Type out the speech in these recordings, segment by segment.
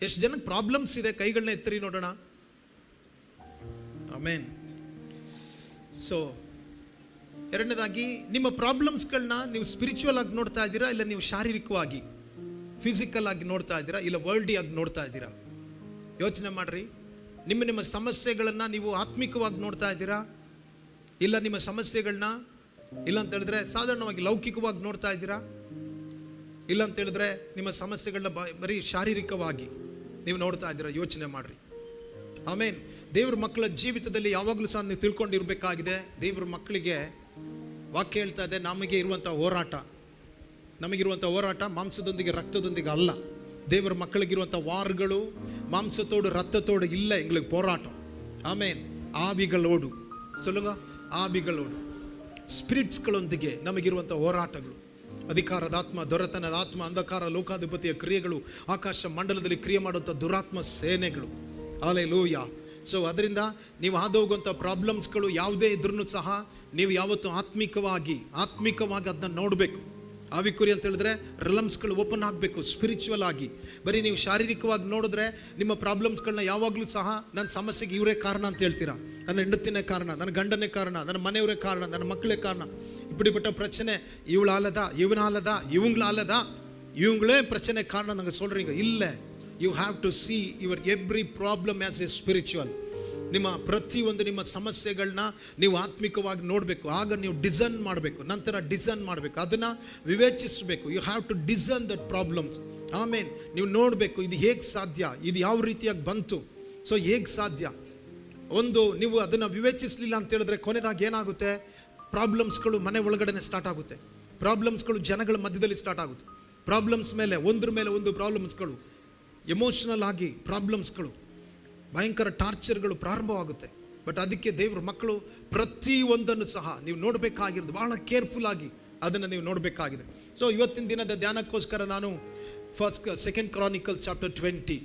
ಎಷ್ಟು ಜನಕ್ಕೆ ಪ್ರಾಬ್ಲಮ್ಸ್ ಇದೆ? ಕೈಗಳನ್ನ ಎತ್ತರಿ ನೋಡೋಣ. ಆಮೇನ್. ಸೊ ಎರಡನೇದಾಗಿ, ನಿಮ್ಮ ಪ್ರಾಬ್ಲಮ್ಸ್ಗಳನ್ನ ನೀವು ಸ್ಪಿರಿಚುವಲ್ ಆಗಿ ನೋಡ್ತಾ ಇದ್ದೀರಾ, ಇಲ್ಲ ನೀವು ಶಾರೀರಿಕವಾಗಿ ಫಿಸಿಕಲ್ ಆಗಿ ನೋಡ್ತಾ ಇದ್ದೀರಾ, ಇಲ್ಲ ವರ್ಲ್ಡಿ ಆಗಿ ನೋಡ್ತಾ ಇದ್ದೀರಾ? ಯೋಚನೆ ಮಾಡ್ರಿ. ನಿಮ್ಮ ಸಮಸ್ಯೆಗಳನ್ನ ನೀವು ಆತ್ಮಿಕವಾಗಿ ನೋಡ್ತಾ ಇದ್ದೀರಾ, ಇಲ್ಲ ನಿಮ್ಮ ಸಮಸ್ಯೆಗಳನ್ನ ಇಲ್ಲ ಅಂತ ಹೇಳಿದ್ರೆ ಸಾಧಾರಣವಾಗಿ ಲೌಕಿಕವಾಗಿ ನೋಡ್ತಾ ಇದ್ದೀರಾ, ಇಲ್ಲ ಅಂತ ಹೇಳಿದ್ರೆ ನಿಮ್ಮ ಸಮಸ್ಯೆಗಳನ್ನ ಬರೀ ಶಾರೀರಿಕವಾಗಿ ನೀವು ನೋಡ್ತಾ ಇದ್ದೀರಾ? ಯೋಚನೆ ಮಾಡ್ರಿ. ಆಮೇನ್. ದೇವ್ರ ಮಕ್ಕಳ ಜೀವಿತದಲ್ಲಿ ಯಾವಾಗಲೂ ಸಹ ನೀವು ತಿಳ್ಕೊಂಡಿರ್ಬೇಕಾಗಿದೆ, ದೇವ್ರ ಮಕ್ಕಳಿಗೆ ವಾಕ್ಯ ಹೇಳ್ತಾ ಇದೆ, ನಮಗಿರುವಂಥ ಹೋರಾಟ ಮಾಂಸದೊಂದಿಗೆ ರಕ್ತದೊಂದಿಗೆ ಅಲ್ಲ. ದೇವರ ಮಕ್ಕಳಿಗಿರುವಂಥ ವಾರ್ಗಳು ಮಾಂಸತೋಡು ರಕ್ತತೋಡು ಇಲ್ಲ, எங்களுக்கு போராட்டம். ಆಮೇನ್. ಆವಿಗಳೋಡು சொல்லுங்க, ಆವಿಗಳೋಡು, ಸ್ಪಿರಿಟ್ಸ್ಗಳೊಂದಿಗೆ ನಮಗಿರುವಂಥ ಹೋರಾಟಗಳು. ಅಧಿಕಾರದ ಆತ್ಮ, ದೊರೆತನದ ಆತ್ಮ, ಅಂಧಕಾರ ಲೋಕಾಧಿಪತಿಯ ಕ್ರಿಯೆಗಳು, ಆಕಾಶ ಮಂಡಲದಲ್ಲಿ ಕ್ರಿಯೆ ಮಾಡುವಂಥ ದುರಾತ್ಮ ಸೇನೆಗಳು. ಹಲ್ಲೆಲೂಯಾ. ಸೊ ಅದರಿಂದ ನೀವು ಹಾದೋಗುವಂಥ ಪ್ರಾಬ್ಲಮ್ಸ್ಗಳು ಯಾವುದೇ ಇದ್ರೂ ಸಹ ನೀವು ಯಾವತ್ತು ಆತ್ಮಿಕವಾಗಿ ಅದನ್ನ ನೋಡಬೇಕು. ಆವಿಕುರಿ ಅಂತ ಹೇಳಿದ್ರೆ ರಿಲಮ್ಸ್ಗಳು ಓಪನ್ ಆಗಬೇಕು ಸ್ಪಿರಿಚುವಲ್ ಆಗಿ. ಬರೀ ನೀವು ಶಾರೀರಿಕವಾಗಿ ನೋಡಿದ್ರೆ ನಿಮ್ಮ ಪ್ರಾಬ್ಲಮ್ಸ್ಗಳನ್ನ ಯಾವಾಗಲೂ ಸಹ ನನ್ನ ಸಮಸ್ಯೆಗೆ ಇವರೇ ಕಾರಣ ಅಂತ ಹೇಳ್ತೀರಾ. ನನ್ನ ಹೆಂಡತಿನೇ ಕಾರಣ, ನನ್ನ ಗಂಡನೇ ಕಾರಣ, ನನ್ನ ಮನೆಯವರೇ ಕಾರಣ, ನನ್ನ ಮಕ್ಕಳೇ ಕಾರಣ. இப்படிப்பட்ட பிரச்சனை இவளாலதா, இவனாலதா, இவங்களாலதா, இவங்களே பிரச்சனை காரணம் நாங்கள் சொல்கிறீங்க. இல்லை, you have to see your every problem as a spiritual. ನಿಮ್ಮ ಪ್ರತಿಯೊಂದು ನಿಮ್ಮ ಸಮಸ್ಯೆಗಳನ್ನ ನೀವು ಆತ್ಮಿಕವಾಗಿ ನೋಡಬೇಕು. ಆಗ ನೀವು ಡಿಸೈನ್ ಮಾಡಬೇಕು, ನಂತರ ಡಿಸೈನ್ ಮಾಡಬೇಕು, ಅದನ್ನು ವಿವೇಚಿಸಬೇಕು. You have to design that problems. ಆಮೇಲೆ ನೀವು ನೋಡಬೇಕು, ಇದು ಹೇಗೆ ಸಾಧ್ಯ, ಇದು ಯಾವ ರೀತಿಯಾಗಿ ಬಂತು, ಸೊ ಹೇಗೆ ಸಾಧ್ಯ. ನೀವು ಅದನ್ನು ವಿವೇಚಿಸಲಿಲ್ಲ ಅಂತ ಹೇಳಿದ್ರೆ ಕೊನೆದಾಗಿ ಏನಾಗುತ್ತೆ, ಪ್ರಾಬ್ಲಮ್ಸ್ಗಳು ಮನೆ ಒಳಗಡೆ ಸ್ಟಾರ್ಟ್ ಆಗುತ್ತೆ, ಪ್ರಾಬ್ಲಮ್ಸ್ಗಳು ಜನಗಳ ಮಧ್ಯದಲ್ಲಿ ಸ್ಟಾರ್ಟ್ ಆಗುತ್ತೆ, ಪ್ರಾಬ್ಲಮ್ಸ್ ಮೇಲೆ ಒಂದು ಪ್ರಾಬ್ಲಮ್ಸ್ಗಳು, ಎಮೋಷನಲ್ ಆಗಿ ಪ್ರಾಬ್ಲಮ್ಸ್ಗಳು, ಭಯಂಕರ ಟಾರ್ಚರ್ಗಳು ಪ್ರಾರಂಭವಾಗುತ್ತೆ. ಬಟ್ ಅದಕ್ಕೆ ದೇವ್ರ ಮಕ್ಕಳು ಪ್ರತಿಯೊಂದನ್ನು ಸಹ ನೀವು ನೋಡಬೇಕಾಗಿರೋದು, ಬಹಳ ಕೇರ್ಫುಲ್ ಆಗಿ ಅದನ್ನು ನೀವು ನೋಡಬೇಕಾಗಿದೆ. ಸೊ ಇವತ್ತಿನ ದಿನದ ಧ್ಯಾನಕ್ಕೋಸ್ಕರ ನಾನು 2 Chronicles chapter 20,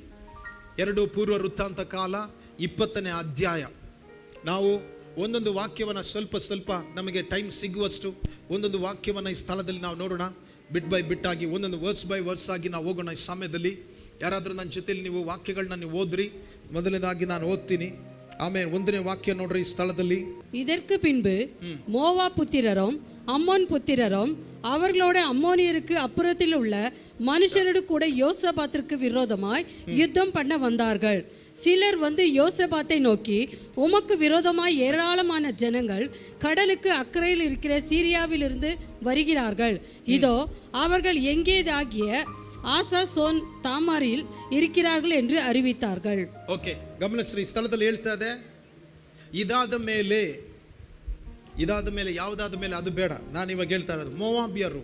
2 ಪೂರ್ವ ವೃತ್ತಾಂತ ಕಾಲ 20ನೇ ಅಧ್ಯಾಯ. ನಾವು ಒಂದೊಂದು ವಾಕ್ಯವನ್ನು ಸ್ವಲ್ಪ ನಮಗೆ ಟೈಮ್ ಸಿಗುವಷ್ಟು ಒಂದೊಂದು ವಾಕ್ಯವನ್ನು ಈ ಸ್ಥಳದಲ್ಲಿ ನಾವು ನೋಡೋಣ. ಬಿಟ್ ಬೈ ಬಿಟ್ ಆಗಿ ಒಂದೊಂದು ವರ್ಸ್ ಬೈ ವರ್ಸ್ ಆಗಿ ನಾವು ಹೋಗೋಣ ಈ ಸಮಯದಲ್ಲಿ. ಯಾರಾದರೂ ನನ್ನ ಜೊತೆಲಿ ನೀವು ವಾಕ್ಯಗಳನ್ನ ನೀವು ಓದ್ರಿ. ಮೊದಲನೇದಾಗಿ ನಾನು ಓದ್ತೀನಿ. ಆಮೇಲೆ 1ನೇ ವಾಕ್ಯ ನೋಡ್ರಿ ಈ ಸ್ಥಳದಲ್ಲಿ. இதற்கு பின்பு மோவா புத்திரரும் அம்மோன் புத்திரரும் அவர்களோட அம்மோனியருக்கு அப்புறத்தில் உள்ள மனுஷரோடு கூட யோசபாத்திற்கு விரோதமாய் யுத்தம் பண்ண வந்தார்கள். சிலர் வந்து யோசபாத்தை நோக்கி, உமக்கு விரோதமாய் ஏராளமான ஜனங்கள் கடலுக்கு அக்கறையில் இருக்கிற சீரியாவிலிருந்து வருகிறார்கள். இதோ அவர்கள் எங்கேதாகிய ಆಸಾ ಸೋನ್ ತಾಮಾರಿಲ್ ಇರಿಕ್கிறார்கள் ಎಂದು ಅರಿವಿತಾர்கள். ಓಕೆ, ಗಮನಿಸ್ರಿ. ಸ್ಥಳದಲ್ಲಿ ಹೇಳ್ತಾ ಇದೆ, ಇದಾದ ಮೇಲೆ ಯಾವುದಾದ ಮೇಲೆ ಅದು ಬೇಡ. ನಾನು ಇವಾಗ ಹೇಳ್ತಾ ಇರೋದು ಮೋವಾಬಿಯರು,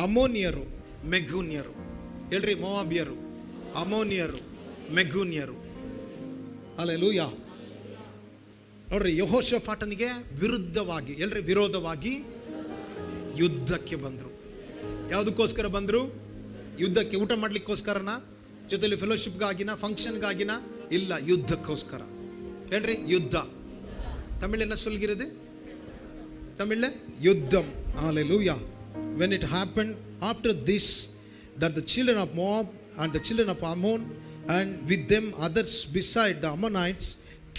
ಅಮೋನಿಯರು, ಮೆಗೂನಿಯರು. ಹೇಳ್ರಿ, ಮೋವಾಬಿಯರು, ಅಮೋನಿಯರು, ಮೆಗೂನಿಯರು. ಹಲ್ಲೆಲೂಯಾ. ನೋಡ್ರಿ, ಯೆಹೋಷಾಫಾಟನಿಗೆ ವಿರುದ್ಧವಾಗಿ, ವಿರೋಧವಾಗಿ ಯುದ್ಧಕ್ಕೆ ಬಂದರು. ಯಾವುದಕ್ಕೋಸ್ಕರ ಬಂದರು? ಯುದ್ಧಕ್ಕೆ. ಊಟ ಮಾಡ್ಲಿಕ್ಕೋಸ್ಕರನ, ಜೊತೆಲಿ ಫೆಲೋಶಿಪ್ಗಾಗಿನ, ಫಂಕ್ಷನ್ಗಾಗಿನ? ಇಲ್ಲ, ಯುದ್ಧಕ್ಕೋಸ್ಕರ. ಹೇಳ್ರಿ, ಯುದ್ಧ. ತಮಿಳ್ என்ன சொல்கிறது? Tamil Yuddham. Hallelujah. When it happened after this, that the children of Moab and the children of Ammon and with them others beside the Ammonites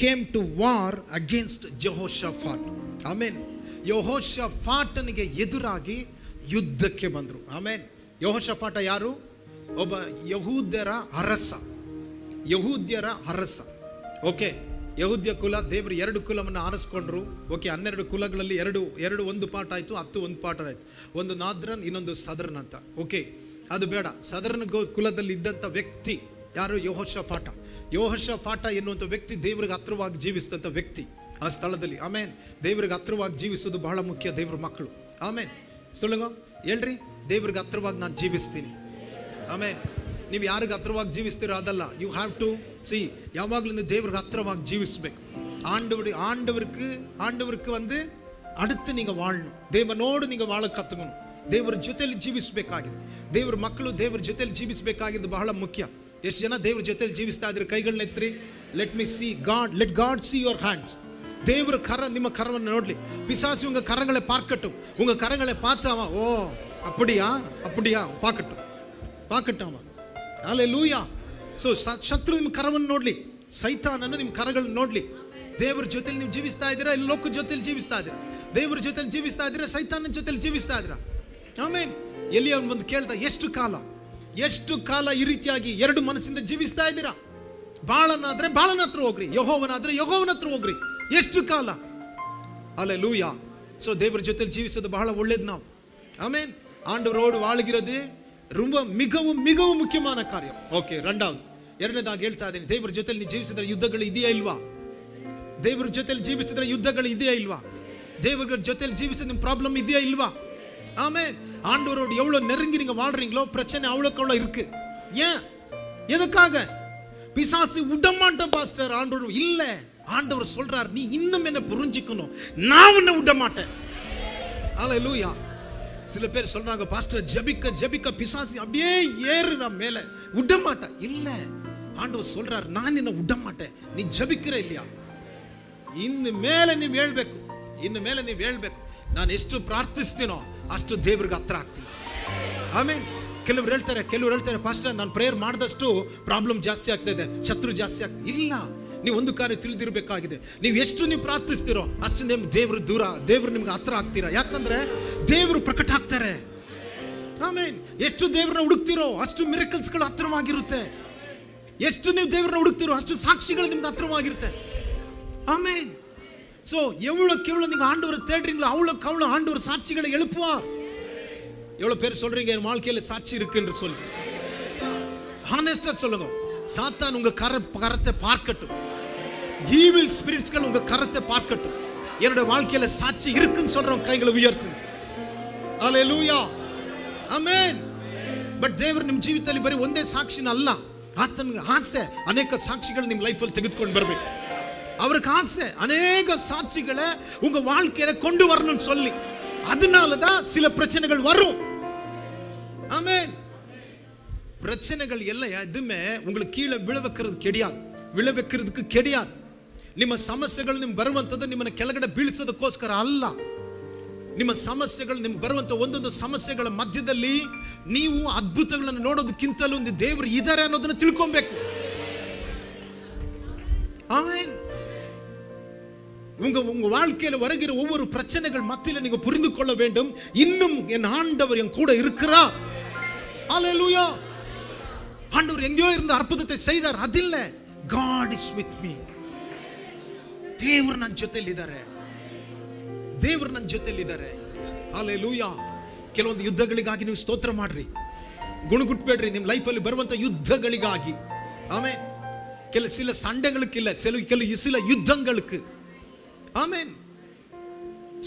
came to war against Jehoshaphat. Amen. ಯೆಹೋಷಾಫಾಟನಿಗೆ ಎದುರಾಗಿ ಯುದ್ಧಕ್ಕೆ ಬಂದರು. ಆಮೇನ್. ಯೆಹೋಷಾಫಾಟ ಯಾರು? ಒಬ್ಬ ಯಹೂದ್ಯರ ಅರಸ. ಓಕೆ, ಯಹೂದ್ಯ ಕುಲ. ದೇವರು 2 ಕುಲವನ್ನು ಆರಿಸ್ಕೊಂಡ್ರು. Okay, 12 ಕುಲಗಳಲ್ಲಿ ಒಂದು ಪಾಠ ಆಯಿತು, 10 ಒಂದು ಪಾಠ ಆಯಿತು. ಒಂದು ನಾದ್ರನ್, ಇನ್ನೊಂದು ಸದರ್ನ್ ಅಂತ. ಓಕೆ, ಅದು ಬೇಡ. ಸದರ್ನ್ ಕುಲದಲ್ಲಿ ಇದ್ದಂಥ ವ್ಯಕ್ತಿ ಯಾರು? ಯೆಹೋಷಾಫಾಟ ಎನ್ನುವಂಥ ವ್ಯಕ್ತಿ ದೇವರಿಗೆ ಹತ್ರವಾಗಿ ಜೀವಿಸಿದಂಥ ವ್ಯಕ್ತಿ ಆ ಸ್ಥಳದಲ್ಲಿ. ಆಮೇನ್. ದೇವರಿಗೆ ಹತ್ರವಾಗಿ ಜೀವಿಸೋದು ಬಹಳ ಮುಖ್ಯ, ದೇವ್ರ ಮಕ್ಕಳು. ಆಮೇನ್. சொல்லுங்க, ಹೇಳ್ರಿ, ದೇವ್ರಿಗೆ ಹತ್ರವಾಗಿ ನಾನು ಜೀವಿಸ್ತೀನಿ. ಆಮೇನ್. ನೀವು ಯಾರಿಗೆ ಹತ್ರವಾಗಿ ಜೀವಿಸ್ತೀರೋ ಅದಲ್ಲ. ಯು ಹ್ಯಾವ್ ಟು ಸಿ, ಯಾವಾಗಲೂ ದೇವ್ರಿಗೆ ಹತ್ರವಾಗಿ ಜೀವಿಸ್ಬೇಕು. ஆண்டவருக்கு வந்து அடுத்து நீங்கள் வாழணும். தேவனோடு நீங்கள் வாழ கற்றுக்கணும். ದೇವರ ಜೊತೆಯಲ್ಲಿ ಜೀವಿಸಬೇಕಾಗಿದೆ. ದೇವ್ರ ಮಕ್ಕಳು ದೇವ್ರ ಜೊತೆಯಲ್ಲಿ ಜೀವಿಸಬೇಕಾಗಿದ್ದು ಬಹಳ ಮುಖ್ಯ. ಎಷ್ಟು ಜನ ದೇವ್ರ ಜೊತೆಯಲ್ಲಿ ಜೀವಿಸ್ತಾ ಇದ್ರೆ ಕೈಗಳನ್ನ ಎತ್ತಿರಿ. Let me see God, let God see your hands. தேவர ನಿಮ್ಮ கரವನ್ನು ನೋಡ್ಲಿ. பிசாசு உங்க கரங்களை பார்க்கட்டும். உங்க கரங்களை பார்த்தாவா, ஓ அப்படியா பார்க்கட்டும் அவன். ஹல்லேலூயா. ಸೊ ಶತ್ರು ನಿಮ್ಮ ಕರವನ್ನು ನೋಡ್ಲಿ, ಸೈತಾನನು ನಿಮ್ಮ ಕರಗಳನ್ನ ನೋಡ್ಲಿ. ದೇವರ ಜೊತೆಲಿ ನೀವು ಜೀವಿಸ್ತಾ ಇದ್ದೀರಾ, ಇಲ್ಲಿ ಲೋಕದ ಜೊತೆಲಿ ಜೀವಿಸ್ತಾ ಇದ್ದೀರಾ? ದೇವರ ಜೊತೆಲಿ ಜೀವಿಸ್ತಾ ಇದ್ದೀರಾ, ಸೈತಾನನ ಜೊತೆಲಿ ಜೀವಿಸ್ತಾ ಇದ್ದೀರಾ? ಆಮೇನ್. ಎಲ್ಲಿ ಅವನು ಬಂದು ಕೇಳ್ತಾ, ಎಷ್ಟು ಕಾಲ ಈ ರೀತಿಯಾಗಿ ಎರಡು ಮನಸ್ಸಿಂದ ಜೀವಿಸ್ತಾ ಇದ್ದೀರಾ? ಬಾಳನಾದ್ರೆ ಬಾಳನ ಹತ್ರ ಹೋಗ್ರಿ, ಯೆಹೋವನಾದ್ರೆ ಯೆಹೋವನ ಹತ್ರ ಹೋಗ್ರಿ. ಎಷ್ಟು ಕಾಲ? அல்லேலூயா. ಸೊ ದೇವರ ಜೊತೆಲಿ ಜೀವಿಸೋದು ಬಹಳ ಒಳ್ಳೇದು ನಾವು. ஆமென். ஆண்டவரோடு வாழ்கிறது ரொம்ப மிகவும் முக்கியமான காரியம். ஓகே, ಎರಡನೇದಾಗಿ ಹೇಳ್ತಾ ಇದ್ದೀನಿ, ದೇವರ ಜೊತೆಲಿ ನೀವು ಜೀವಿಸಿದ್ರೆ ಯುದ್ಧಗಳು ಇದೆಯಾ ಇಲ್ವಾ? ದೇವರ ಜೊತೆಲಿ ಜೀವಿಸಿದ್ರೆ ಯುದ್ಧಗಳು ಇದೆಯಾ ಇಲ್ವಾ? தேவர ஜொತೆயில் ஜீவிச்ச ನಿಮ್ಮ ಪ್ರಾಬ್ಲಮ್ ಇದೆಯಾ ಇಲ್ವಾ? ஆமென். ஆண்டவரோடு எவ்வளவு நெருங்கி நீங்க வாழ்றீங்களோ பிரச்சனை அவ்வளவுக்கு இருக்கு. ஏன்? எதுக்காக? பிசாசு விடமாட்டேன் பாஸ்டர். ஆண்டவர் இல்ல, ஆண்டவர் சொல்றார், நீ இன்னும் என்ன புரிஞ்சுக்கணும், நான் உன்னை விட மாட்டேன். அல்லேலூயா. சில பேர் சொல்றாங்க, பாஸ்டர் ஜெபிக்க ஜெபிக்க பிசாசு அப்படியே ஏறுற மேல விட மாட்டேன். இல்ல, ஆண்டவர் சொல்றார், நான் என்ன விட மாட்டேன். நீ ஜெபிக்கிற இல்லையா? ಇನ್ನು ಮೇಲೆ ನೀವು ಹೇಳ್ಬೇಕು, ನಾನು ಎಷ್ಟು ಪ್ರಾರ್ಥಿಸ್ತೀನೋ ಅಷ್ಟು ದೇವರಿಗೆ ಹತ್ರ ಆಗ್ತೀನಿ. ಆಮೇಲೆ ಕೆಲವರು ಹೇಳ್ತಾರೆ ಪಾಸ್ಟರ್, ನಾನು ಪ್ರೇಯರ್ ಮಾಡಿದಷ್ಟು ಪ್ರಾಬ್ಲಮ್ ಜಾಸ್ತಿ ಆಗ್ತಾ ಇದೆ, ಶತ್ರು ಜಾಸ್ತಿ ಆಗ್ತದೆ. ಇಲ್ಲ, ನೀವು ಒಂದು ಕಾರ್ಯ ತಿಳಿದಿರಬೇಕಾಗಿದೆ, ನೀವು ಎಷ್ಟು ನೀವು ಪ್ರಾರ್ಥಿಸ್ತೀರೋ ಅಷ್ಟು ದೇವರು ನಿಮ್ಗೆ ಹತ್ರ ಆಗ್ತೀರಾ. ಯಾಕಂದ್ರೆ ದೇವರು ಪ್ರಕಟ ಆಗ್ತಾರೆ. ಆಮೇಲೆ ಎಷ್ಟು ದೇವರನ್ನ ಹುಡುಕ್ತಿರೋ ಅಷ್ಟು ಮಿರಕಲ್ಸ್ಗಳು ಹತ್ರವಾಗಿರುತ್ತೆ. ಎಷ್ಟು ನೀವು ದೇವರನ್ನ ಹುಡುಕ್ತಿರೋ ಅಷ್ಟು ಸಾಕ್ಷಿಗಳು ನಿಮ್ಗೆ ಹತ್ರವಾಗಿರುತ್ತೆ. ஆமென். சோ எவ்வளவு நீங்க ஆண்டவரை தேடுறீங்களோ அவ்வளவு ஆண்டவர் சாட்சிகளை எழுப்புவார். எவ்வளவு பேர் சொல்றீங்க என் வாழ்க்கையில சாட்சி இருக்குன்னு சொல்லி? ஹானஸ்டா சொல்லுங்க. சாத்தான் உங்க கரத்தை பார்க்கட்டும், ஈவில் ஸ்பிரிட்ஸ்கள் உங்க கரத்தை பார்க்கட்டும். என்னோட வாழ்க்கையில சாட்சி இருக்குன்னு சொல்றவங்க கைகளை உயர்த்துங்க. ஹalleluya. ಆಮೆನ್. ಬಟ್ ದೇವರು ನಿಮ್ಮ ಜೀವಿತದಲ್ಲಿ ಬರೀ ಒಂದೇ ಸಾಕ್ಷಿನ ಅಲ್ಲ, ಆತನಿಗೆ ಆಸೆ ಅನೇಕ ಸಾಕ್ಷಿಗಳು ನಿಮ್ಮ ಲೈಫಲ್ಲಿ ತೆಗೆದುಕೊಂಡು ಬರಬೇಕು. அவருக்கு ஆசை அநேக சாட்சிகளை உங்க வாழ்க்கையில கொண்டு வரணும்னு சொல்லி. அதனாலதான் சில பிரச்சனைகள் வரும். ஆமென். பிரச்சனைகள் எல்லாம் எதுவுமே உங்களுக்கு கீழே விழ வைக்கிறதுக்கு கிடையாது. ನಿಮ್ಮ ಸಮಸ್ಯೆಗಳು ನಿಮ್ಗೆ ಬರುವಂತದ್ದು ನಿಮ್ಮನ್ನ ಕೆಳಗಡೆ ಬೀಳಿಸೋದಕ್ಕೋಸ್ಕರ ಅಲ್ಲ. ನಿಮ್ಮ ಸಮಸ್ಯೆಗಳು ನಿಮ್ಗೆ ಬರುವಂತ ಒಂದೊಂದು ಸಮಸ್ಯೆಗಳ ಮಧ್ಯದಲ್ಲಿ ನೀವು ಅದ್ಭುತಗಳನ್ನು ನೋಡೋದಕ್ಕಿಂತಲೂ ಒಂದು ದೇವರು ಇದ್ದಾರೆ ಅನ್ನೋದನ್ನ ತಿಳ್ಕೊಬೇಕು. ஆமென். உங்க வாழ்க்கையில வருகிற ஒவ்வொரு பிரச்சனைகள் மத்தியில நீங்க புரிந்து கொள்ள வேண்டும், இன்னும் என் ஆண்டவர் என் கூட இருக்கிறார். ஹalleluya. ஆண்டவர் எங்கேயோ இருந்து அற்புதத்தை செய்தார், அதில்ல. God is with me. ದೇವರು ನನ್ನ ಜೊತೆಲಿದ್ದಾರೆ. ಹalleluya. ಕೆಲವೊಂದು ಯುದ್ಧಗಳಿಗಾಗಿ ನೀವು ಸ್ತೋತ್ರ ಮಾಡ್ರಿ, ಗುಣಗುಟ್ಬೇಡ್ರಿ. ನಿಮ್ಮ ಲೈಫಲ್ಲಿ ಬರುವಂತ ಯುದ್ಧಗಳಿಗಾಗಿ. ಆಮೆನ್. சில சண்டைகளுக்கு இல்ல, சில ಯುದ್ಧங்களுக்கு. ಆಮೆನ್.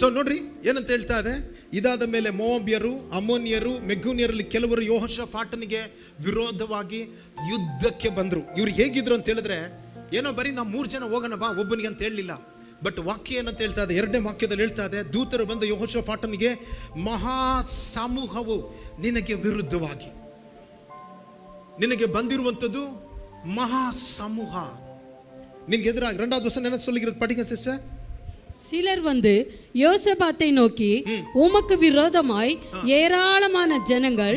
ಸೊ ನೋಡ್ರಿ ಏನಂತ ಹೇಳ್ತಾ ಇದೆ. ಇದಾದ ಮೇಲೆ ಮೋವಾಬ್ಯರು, ಅಮ್ಮೋನಿಯರು, ಮೆಗೂನಿಯರಲ್ಲಿ ಕೆಲವರು ಯೆಹೋಷಾಫಾಟನಿಗೆ ವಿರೋಧವಾಗಿ ಯುದ್ಧಕ್ಕೆ ಬಂದ್ರು. ಇವ್ರು ಹೇಗಿದ್ರು ಅಂತ ಹೇಳಿದ್ರೆ, ಏನೋ ಬರೀ ನಾವು 3 ಜನ ಹೋಗೋಣ ಬಾ ಒಬ್ಬನಿಗೆ ಅಂತ ಹೇಳಲಿಲ್ಲ. ಬಟ್ ವಾಕ್ಯ ಏನಂತ ಹೇಳ್ತಾ ಇದೆ, 2ನೇ ವಾಕ್ಯದಲ್ಲಿ ಹೇಳ್ತಾ ಇದೆ, ದೂತರು ಬಂದು ಯೆಹೋಷಾಫಾಟನಿಗೆ, ಮಹಾ ಸಮೂಹವು ನಿನಗೆ ವಿರುದ್ಧವಾಗಿ, ನಿನಗೆ ಬಂದಿರುವಂಥದ್ದು மகா சமூக நீங்க எதிராக. 2வது வசனம் என்ன சொல்லுகிறது படிங்க சிஸ்டர். சிலர் வந்து யோசபாத்தை நோக்கி, உமக்கு விரோதமாய் ஏராளமான ஜனங்கள்.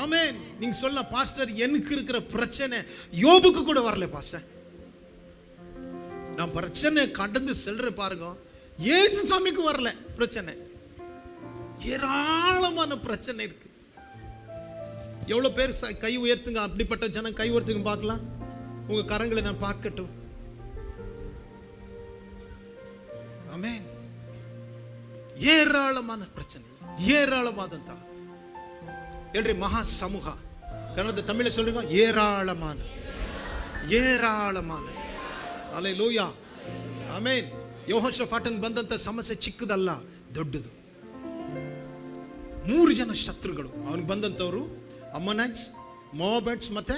ஆமென். நீங்க சொல்ல, பாஸ்டர் எனக்கு இருக்கிற பிரச்சனை யோபுக்கு கூட வரல பாஸ்டர், நான் பிரச்சனை கடந்து செல்றேன் பாருங்க, இயேசு சாமிக்கு வரல பிரச்சனை, ஏராளமான பிரச்சனை இருக்கு. எவ்வளவு பேர் கை உயர்த்துங்க, அப்படிப்பட்ட ஜனம் கை உயர்த்துங்க பார்க்கலாம். உங்க கரங்களை நான் பார்க்கட்டும். ಆಮೆನ್. ಏರಾಳமான பிரச்சனை, ஏராளமாದಂತ ಹೇಳ್ರಿ ಮಹಾ ಸಮೂಹ. ಕನ್ನಡ ತಮಿಳು சொல்லுங்க, ஏராளமான. ಹalleluya. ಆಮೆನ್. ಯೆಹೋಷಾಫಾಟನ್ ಬಂದಂತ ಸಮಸ್ಯೆ ಚಿಕ್ಕದಲ್ಲ, ದೊಡ್ಡದು. 3 ಜನ ಶತ್ರುಗಳು ಅವನಿಗೆ ಬಂದಂತವರು, ಅಮ್ಮನೈಟ್ಸ್, ಮೋವಾಬೈಟ್ಸ್ ಮತ್ತೆ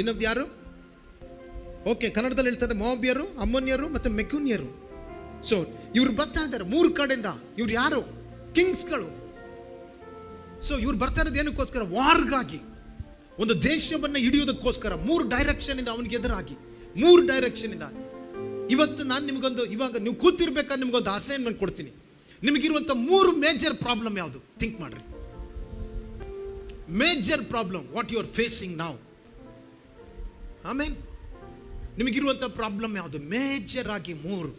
ಇನ್ನೊಂದು ಯಾರು? ಓಕೆ, ಕನ್ನಡದಲ್ಲಿ ಹೇಳ್ತದೆ ಮೋವಾಬ್ಯರು, ಅಮ್ಮೋನಿಯರು ಮತ್ತೆ ಮೆಗೂನಿಯರು. ಸೊ ಇವ್ರು ಬರ್ತಾ ಇದ್ದಾರೆ 3 ಕಡೆಯಿಂದ. ಇವ್ರು ಯಾರು? ಕಿಂಗ್ಸ್ಗಳು. ಸೊ ಇವ್ರು ಬರ್ತಾ ಇರೋದು ಏನಕ್ಕೋಸ್ಕರ? ವಾರ್ಗಾಗಿ, ಒಂದು ದೇಶವನ್ನು ಹಿಡಿಯೋದಕ್ಕೋಸ್ಕರ. 3 ಡೈರೆಕ್ಷನ್ ಇಂದ ಅವನಿಗೆ ಎದುರಾಗಿ, 3 ಡೈರೆಕ್ಷನ್ ಇಂದ. ಇವತ್ತು ನಾನು ನಿಮಗೊಂದು, ಇವಾಗ ನೀವು ಕೂತಿರ್ಬೇಕಾದ್ರೆ ನಿಮ್ಗೊಂದು ಅಸೈನ್ಮೆಂಟ್ ಕೊಡ್ತೀನಿ. ನಿಮಗಿರುವಂತ 3 ಮೇಜರ್ ಪ್ರಾಬ್ಲಮ್ ಯಾವುದು? ಥಿಂಕ್ ಮಾಡ್ರಿ. Major problem what you are facing ನಾವು. ಆಮೇನ್. ನಿಮಗಿರುವಂಥ ಪ್ರಾಬ್ಲಮ್ ಯಾವುದು? ಮೇಜರ್ ಆಗಿ 3.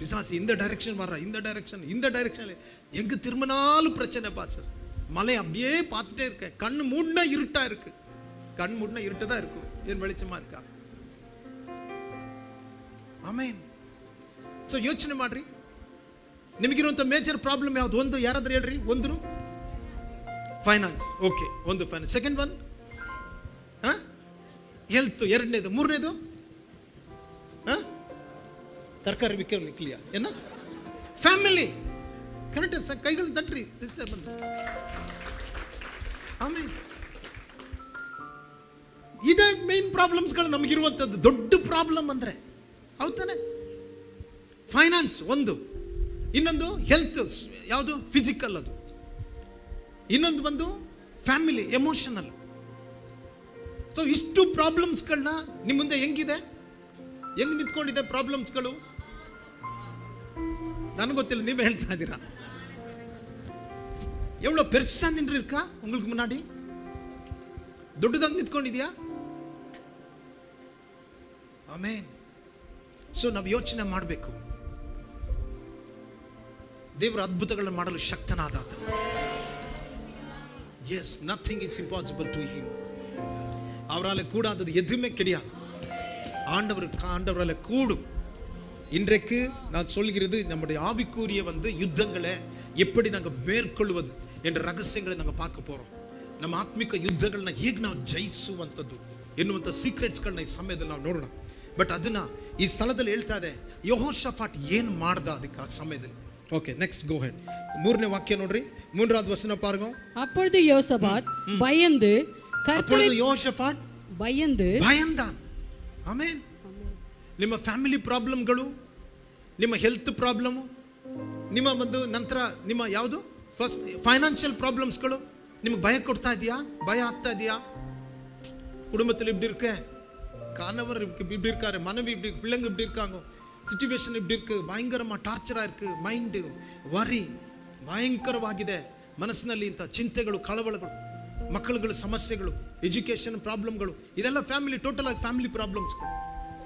பிசாசு இந்த டைரக்ஷன் வர்ற, இந்த டைரக்ஷன் எங்க திரும்பினாலும் பிரச்சனை பாஸ்டர். மலை அப்படியே பார்த்துட்டே இருக்கேன், கண்ணு மூடினா இருட்டா இருக்கு. கண் மூடினா இருட்டு தான் இருக்கும், ஏன் வெளிச்சமா இருக்கா? ಆಮೇನ್. ಸೊ ಯೋಚನೆ ಮಾಡ್ರಿ, ನಿಮಗಿರುವಂಥ ಮೇಜರ್ ಪ್ರಾಬ್ಲಮ್ ಯಾವುದು? ಒಂದು ಯಾರಾದ್ರೂ ಹೇಳ್ರಿ. ಒಂದು ಫೈನಾನ್ಸ್. ಓಕೆ, ಒಂದು ಫೈನಾನ್ಸ್. Second one health. ಎರಡನೇದು. ಮೂರನೇದು ತರಕಾರಿ ವಿಕ್ಲಿಯ ಏನ? ಫ್ಯಾಮಿಲಿ. ಕರೆಕ್ಟ್. ಕೈಗಳು ತಟ್ರಿ ಸಿಸ್ಟರ್ ಬಂದು. ಆಮೇಲೆ ಇದೇ ಮೇನ್ ಪ್ರಾಬ್ಲಮ್ಸ್ಗಳು ನಮಗಿರುವಂಥದ್ದು. ದೊಡ್ಡ ಪ್ರಾಬ್ಲಮ್ ಅಂದರೆ ಹೌದಾನೆ? ಫೈನಾನ್ಸ್ ಒಂದು, ಇನ್ನೊಂದು ಹೆಲ್ತ್, ಯಾವುದು? ಫಿಸಿಕಲ್ ಅದು. ಇನ್ನೊಂದು ಬಂದು ಫ್ಯಾಮಿಲಿ, ಎಮೋಷನಲ್. ಸೊ ಇಷ್ಟು ಪ್ರಾಬ್ಲಮ್ಸ್ಗಳನ್ನ ನಿಮ್ಮ ಮುಂದೆ ಹೆಂಗಿದೆ, ಹೆಂಗ್ ನಿಂತ್ಕೊಂಡಿದೆ ಪ್ರಾಬ್ಲಮ್ಸ್ಗಳು? ನನಗೆ ಗೊತ್ತಿಲ್ಲ, ನೀವೇ ಹೇಳ್ತಾ ಇದ್ದೀರಾ. எவ்வளோ பெருசா நின்று இருக்கா உங்களுக்கு முன்னாடி? ದೊಡ್ಡದಾಗಿ ನಿಂತ್ಕೊಂಡಿದ್ಯಾ? ಆಮೇನ್. ಸೊ ನಾವು ಯೋಚನೆ ಮಾಡಬೇಕು, ದೇವರ ಅದ್ಭುತಗಳನ್ನು ಮಾಡಲು ಶಕ್ತನಾದ ಆತ. Yes, nothing is impossible to him. அவரால் கூடாதது எதுவுமே கிடையாது. ஆண்டவரால் கூடும். இன்றைக்கு நான் சொல்கிறது, நம்முடைய ஆவிக்குரிய யுத்தங்களை எப்படி நாங்கள் மேற்கொள்வது என்ற ರಹಸ್ಯங்களை நாங்கள் பார்க்க போறோம். ನಮ್ಮ ಆತ್ಮಿಕ ಯುದ್ಧಗಳನ್ನ ಹೇಗೆ ನಾವು ಜಯಿಸುವಂಥದ್ದು ಎನ್ನುವಂಥ ಸೀಕ್ರೆಟ್ಸ್ಗಳನ್ನ ಈ ಸಮಯದಲ್ಲಿ ನಾವು ನೋಡೋಣ. ಬಟ್ ಅದನ್ನ ಈ ಸ್ಥಳದಲ್ಲಿ ಹೇಳ್ತಾ ಇದೆ, ಯೆಹೋಷಾಫಾಟ್ ಏನ್ ಮಾಡ್ದ ಅದಕ್ಕೆ ಆ ಸಮಯದಲ್ಲಿ. ಓಕೆ, ನೆಕ್ಸ್ಟ್ ಗೋ ಹೆಡ್. 3ನೇ ವಾಕ್ಯ ನೋಡ್ರಿ, 3வது ವಚನ பாருங்க. அப்பொழுது யோசபாத் பயந்து ಯೆಹೋಷಾಫಾಟ್ பயந்தான். ಆಮೇನ್. ನಿಮ್ಮ ಫ್ಯಾಮಿಲಿ ಪ್ರಾಬ್ಲಮ್ಗಳು, ನಿಮ್ಮ ಹೆಲ್ತ್ ಪ್ರಾಬ್ಲಮ್, ನಿಮ್ಮ ನಂತರ ನಿಮ್ಮ ಯಾವುದು ಫಸ್ಟ್ ಫೈನಾನ್ಷಿಯಲ್ ಪ್ರಾಬ್ಲಮ್ಸ್ಗಳು ನಿಮಗೆ ಭಯ ಕೊಡ್ತಾ ಇದೆಯಾ? ಭಯ ಆಗ್ತಾ ಇದೆಯಾ? குடும்பத்தில் இப்படி இருக்க, கணவர் இப்படி இருக்காரு, மனைவி இப்படி, பிள்ளைங்க இப்படி இருக்காங்க, ಸಿಚುವೇಶನ್ இப்படி இருக்கு, பயங்கரமாக ಟಾರ್ಚರ್ இருக்கு, ಮೈಂಡ್ ವರಿ ಭಯಂಕರವಾಗಿದೆ, ಮನಸ್ಸಿನಲ್ಲಿ ಇಂಥ ಚಿಂತೆಗಳು, ಕಳವಳಗಳು, ಮಕ್ಕಳುಗಳ ಸಮಸ್ಯೆಗಳು, ಎಜುಕೇಷನ್ ಪ್ರಾಬ್ಲಮ್ಗಳು, ಇದೆಲ್ಲ ಫ್ಯಾಮಿಲಿ, ಟೋಟಲ್ ಆಗಿ ಫ್ಯಾಮಿಲಿ ಪ್ರಾಬ್ಲಮ್ಸ್ಗಳು.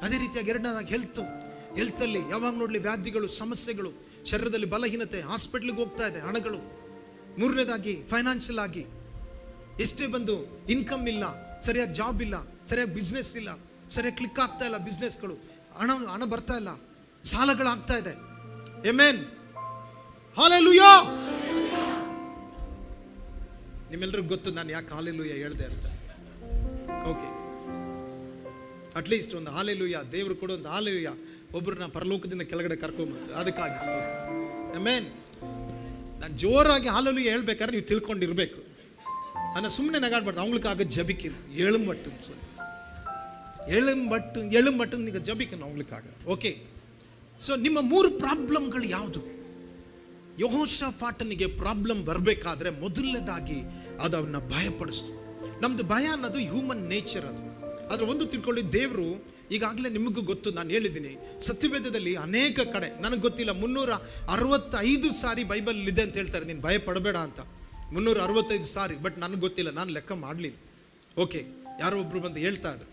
ಅದೇ ರೀತಿಯಾಗಿ ಎರಡನೇದಾಗಿ ಹೆಲ್ತಲ್ಲಿ ಯಾವಾಗ ನೋಡಲಿ ವ್ಯಾಧಿಗಳು, ಸಮಸ್ಯೆಗಳು, ಶರೀರದಲ್ಲಿ ಬಲಹೀನತೆ, ಹಾಸ್ಪಿಟ್ಲಿಗೆ ಹೋಗ್ತಾ ಇದೆ ಹಣಗಳು. ಮೂರನೇದಾಗಿ ಫೈನಾನ್ಷಿಯಲ್ ಆಗಿ ಎಷ್ಟೇ ಬಂದು ಇನ್ಕಮ್ ಇಲ್ಲ, ಸರಿಯಾಗಿ ಜಾಬ್ ಇಲ್ಲ, ಸರಿಯಾಗಿ ಬಿಸ್ನೆಸ್ ಇಲ್ಲ, ಸರಿಯಾಗಿ ಕ್ಲಿಕ್ ಆಗ್ತಾ ಇಲ್ಲ ಬಿಸ್ನೆಸ್ಗಳು, ಹಣ ಬರ್ತಾ ಇಲ್ಲ, ಸಾಲಗಳಾಗ್ತಾ ಇದೆ. Amen, hallelujah. ನಿಮ್ಮೆಲ್ಲರಿಗೂ ಗೊತ್ತು ನಾನು ಯಾಕೆ ಹಲ್ಲೆಲೂಯಾ ಹೇಳ್ದೆ ಅಂತ. ಓಕೆ, ಅಟ್ಲೀಸ್ಟ್ ಒಂದು ಹಾಲೆಲೂಯಾ, ದೇವರು ಕೊಡೋ ಒಂದು ಹಾಲೆಲೂಯಾ ಒಬ್ಬರನ್ನ ಪರಲೋಕದಿಂದ ಕೆಳಗಡೆ ಕರ್ಕೊಂಬಂತು, ಅದಕ್ಕಾಗಿ. ಆಮೆನ್. ನಾನು ಜೋರಾಗಿ ಹಾಲೆಲೂಯಾ ಹೇಳ್ಬೇಕಾದ್ರೆ ನೀವು ತಿಳ್ಕೊಂಡಿರ್ಬೇಕು. ನನ್ನ ಸುಮ್ಮನೆ ನಗಾಡ್ಬಾರ್ದು. அவங்களுக்காக ஜபிக்கிறேன், எழும்பட்டு நீங்க ஜபிக்கணும் அவங்களுக்காக. ಓಕೆ, ಸೊ ನಿಮ್ಮ 3 ಪ್ರಾಬ್ಲಮ್ಗಳು ಯಾವುದು? ಯೆಹೋಷಾಫಾಟನಿಗೆ ಪ್ರಾಬ್ಲಮ್ ಬರಬೇಕಾದ್ರೆ ಮೊದಲನೇದಾಗಿ ಅದು ಅವನ್ನ ಭಯಪಡಿಸ್ತು. ನಮ್ದು ಭಯ ಅನ್ನೋದು ಹ್ಯೂಮನ್ ನೇಚರ್. ಅದ್ರ ಒಂದು ತಿಳ್ಕೊಳ್ಳಿ, ದೇವರು ಈಗಾಗಲೇ ನಿಮಗೂ ಗೊತ್ತು, ನಾನು ಹೇಳಿದ್ದೀನಿ, ಸತ್ಯವೇದದಲ್ಲಿ ಅನೇಕ ಕಡೆ, ನನಗೆ ಗೊತ್ತಿಲ್ಲ 365 ಸಾರಿ ಬೈಬಲ್ ಇದೆ ಅಂತ ಹೇಳ್ತಾರೆ ನೀನು ಭಯ ಪಡಬೇಡ ಅಂತ. 365 ಸಾರಿ, ಬಟ್ ನನಗೆ ಗೊತ್ತಿಲ್ಲ, ನಾನು ಲೆಕ್ಕ ಮಾಡಲಿಲ್ಲ. ಓಕೆ, ಯಾರೋ ಒಬ್ರು ಬಂದು ಹೇಳ್ತಾ ಇದ್ರು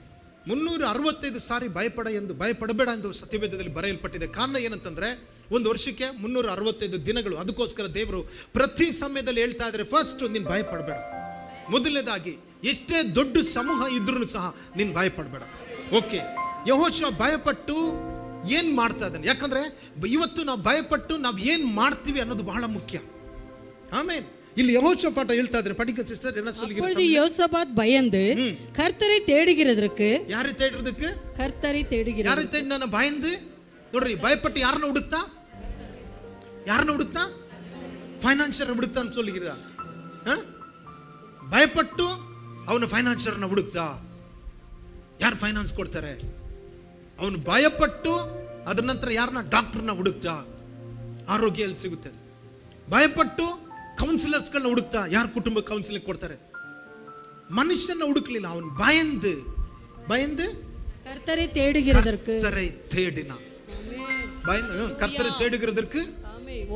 365 ಸಾರಿ ಭಯಪಡಬೇಡ ಎಂದು ಸತ್ಯವೇದದಲ್ಲಿ ಬರೆಯಲ್ಪಟ್ಟಿದೆ. ಕಾರಣ ಏನಂತಂದ್ರೆ, ಒಂದು ವರ್ಷಕ್ಕೆ 365 ದಿನಗಳು. ಅದಕ್ಕೋಸ್ಕರ ದೇವರು ಪ್ರತಿ ಸಮಯದಲ್ಲಿ ಹೇಳ್ತಾ ಇದ್ದಾರೆ, ಫಸ್ಟ್ ನೀನು ಭಯಪಡಬೇಡ. ಮೊದಲನೇದಾಗಿ ಎಷ್ಟೇ ದೊಡ್ಡ ಸಮೂಹ ಇದ್ರೂ ಸಹ ನೀನು ಭಯಪಡಬೇಡ. ಓಕೆ, ಯೆಹೋಷುವ ಭಯಪಟ್ಟು ಏನ್ ಮಾಡ್ತಾ ಇದ್ದಾನೆ? ಯಾಕಂದ್ರೆ ಇವತ್ತು ನಾವು ಭಯಪಟ್ಟು ನಾವು ಏನ್ ಮಾಡ್ತೀವಿ ಅನ್ನೋದು ಬಹಳ ಮುಖ್ಯ. ಆಮೇನ್. ಇಲ್ಲಿ ಯೆಹೋಷಾಫಾಟ್ ಹೇಳ್ತಾ ಇದ್ದಾರೆ, படிக்க சிஸ்டர் என்ன சொல்லுகிறது? அப்பொழுது யோசபாத் பயந்து கர்த்தரை தேடுகிறதற்கு. யாரை தேடுறதுக்கு? கர்த்தரை தேடுகிறது. யாரை தேடினா பயந்து? ನೋಡ್ರಿ, ಭಯಪಟ್ಟು ಯಾರನ್ನ ಹುಡುಕ್ತಾ? ಫೈನಾನ್ಷಿಯರ್ ಹುಡುಕ್ತಾ ಅಂತ சொல்லுகிறா. ಭಯಪಟ್ಟು ಅವನು ಫೈನಾನ್ಷಿಯರ್ನ ಹುಡುಕ್ತಾ. ಯಾರು ಫೈನಾನ್ಸ್ ಕೊಡ್ತಾರೆ? ಅವನು ಭಯಪಟ್ಟು ಅದರ ನಂತರ ಯಾರನ್ನ? ಡಾಕ್ಟರ್ನ ಹುಡುಕ್ತಾ, ಆರೋಗ್ಯ ಎಲ್ಲಿ ಸಿಗುತ್ತೆ. ಭಯಪಟ್ಟು ಕೌನ್ಸಿಲರ್ಸ್ಗಳನ್ನ ಹುಡುಕ್ತಾ, ಯಾರು ಕುಟುಂಬ ಕೌನ್ಸಿಲಿಂಗ್ ಕೊಡ್ತಾರೆ. ಮನುಷ್ಯನ ಹುಡುಕ್ಲಿಲ್ಲ, ಅವನು பயந்து கர்த்தரை தேடுகிறதற்கு. கர்த்தரை தேடினான். கர்த்தரை தேடுகிறதற்கு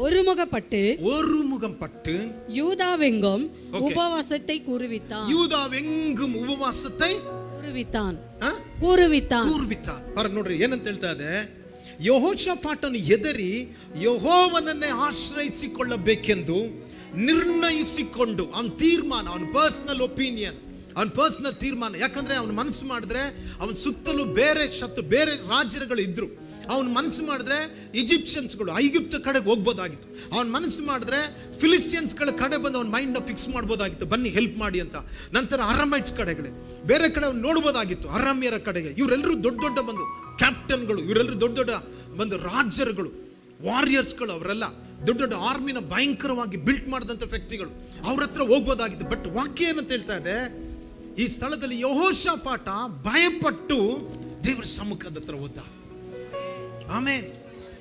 ஒருமுகப்பட்டு யூதாவெங்கும் Okay. உபவாசத்தை கூறுவித்தான். ಯೂದಾವೆಂಗುಂ ಉಪವಾಸத்தை கூறுவித்தான். ಆ? கூறுவித்தான். ಕೂರ್ವಿತಾನ್. ಪಾರಕ್ ನೋಡ್ರಿ ಏನಂತ ಹೇಳ್ತಾ ಇದೆ, ಯೆಹೋಷಾಫಾಟನು ಎದರಿ ಯೆಹೋವನನ್ನೇ ಆಶ್ರಯಿಸಿಕೊಳ್ಳಬೇಕೆಂದು ನಿರ್ಣಯಿಸಿಕೊಂಡು ಅವನ ತೀರ್ಮಾನ, ಅವನ ಪರ್ಸನಲ್ ಒಪಿನಿಯನ್, ಅವನ ಪರ್ಸನಲ್ ತೀರ್ಮಾನ. ಯಾಕಂದ್ರೆ ಅವನ ಮನಸ್ಸು ಮಾಡಿದ್ರೆ ಅವನ ಸುತ್ತಲೂ ಬೇರೆ ರಾಜ್ಯಗಳು ಇದ್ರು. ಅವನ ಮನಸ್ಸು ಮಾಡಿದ್ರೆ ಈಜಿಪ್ಷಿಯನ್ಸ್ಗಳು ಐಗುಪ್ತ ಕಡೆಗೆ ಹೋಗ್ಬೋದಾಗಿತ್ತು. ಅವನ ಮನಸ್ಸು ಮಾಡಿದ್ರೆ ಫಿಲಿಸ್ಟಿಯನ್ಸ್ಗಳ ಕಡೆ ಬಂದು ಅವನ ಮೈಂಡ್ ಫಿಕ್ಸ್ ಮಾಡ್ಬೋದಾಗಿತ್ತು, ಬನ್ನಿ ಹೆಲ್ಪ್ ಮಾಡಿ ಅಂತ. ನಂತರ ಅರಾಮೈಟ್ಸ್ ಕಡೆಗಳೇ ಬೇರೆ ಕಡೆ ಅವ್ನು ನೋಡ್ಬೋದಾಗಿತ್ತು, ಅರಾಮ್ಯರ ಕಡೆಗೆ. ಇವರೆಲ್ಲರೂ ದೊಡ್ಡ ಬಂದು ಕ್ಯಾಪ್ಟನ್ಗಳು, ಇವರೆಲ್ಲರೂ ದೊಡ್ಡ ಬಂದು ರಾಜರುಗಳು, ವಾರಿಯರ್ಸ್ಗಳು, ಅವರೆಲ್ಲ ದೊಡ್ಡ ಆರ್ಮಿನ ಭಯಂಕರವಾಗಿ ಬಿಲ್ಟ್ ಮಾಡಿದಂಥ ವ್ಯಕ್ತಿಗಳು. ಅವ್ರ ಹತ್ರ ಹೋಗ್ಬೋದಾಗಿತ್ತು. ಬಟ್ ವಾಕ್ಯ ಏನಂತ ಹೇಳ್ತಾ ಇದೆ, ಈ ಸ್ಥಳದಲ್ಲಿ ಯೆಹೋಷಾಫಾಟ ಭಯಪಟ್ಟು ದೇವರ ಸಮ್ಮುಖದ ಹತ್ರ ಹೋದ. ಆಮೇಲೆ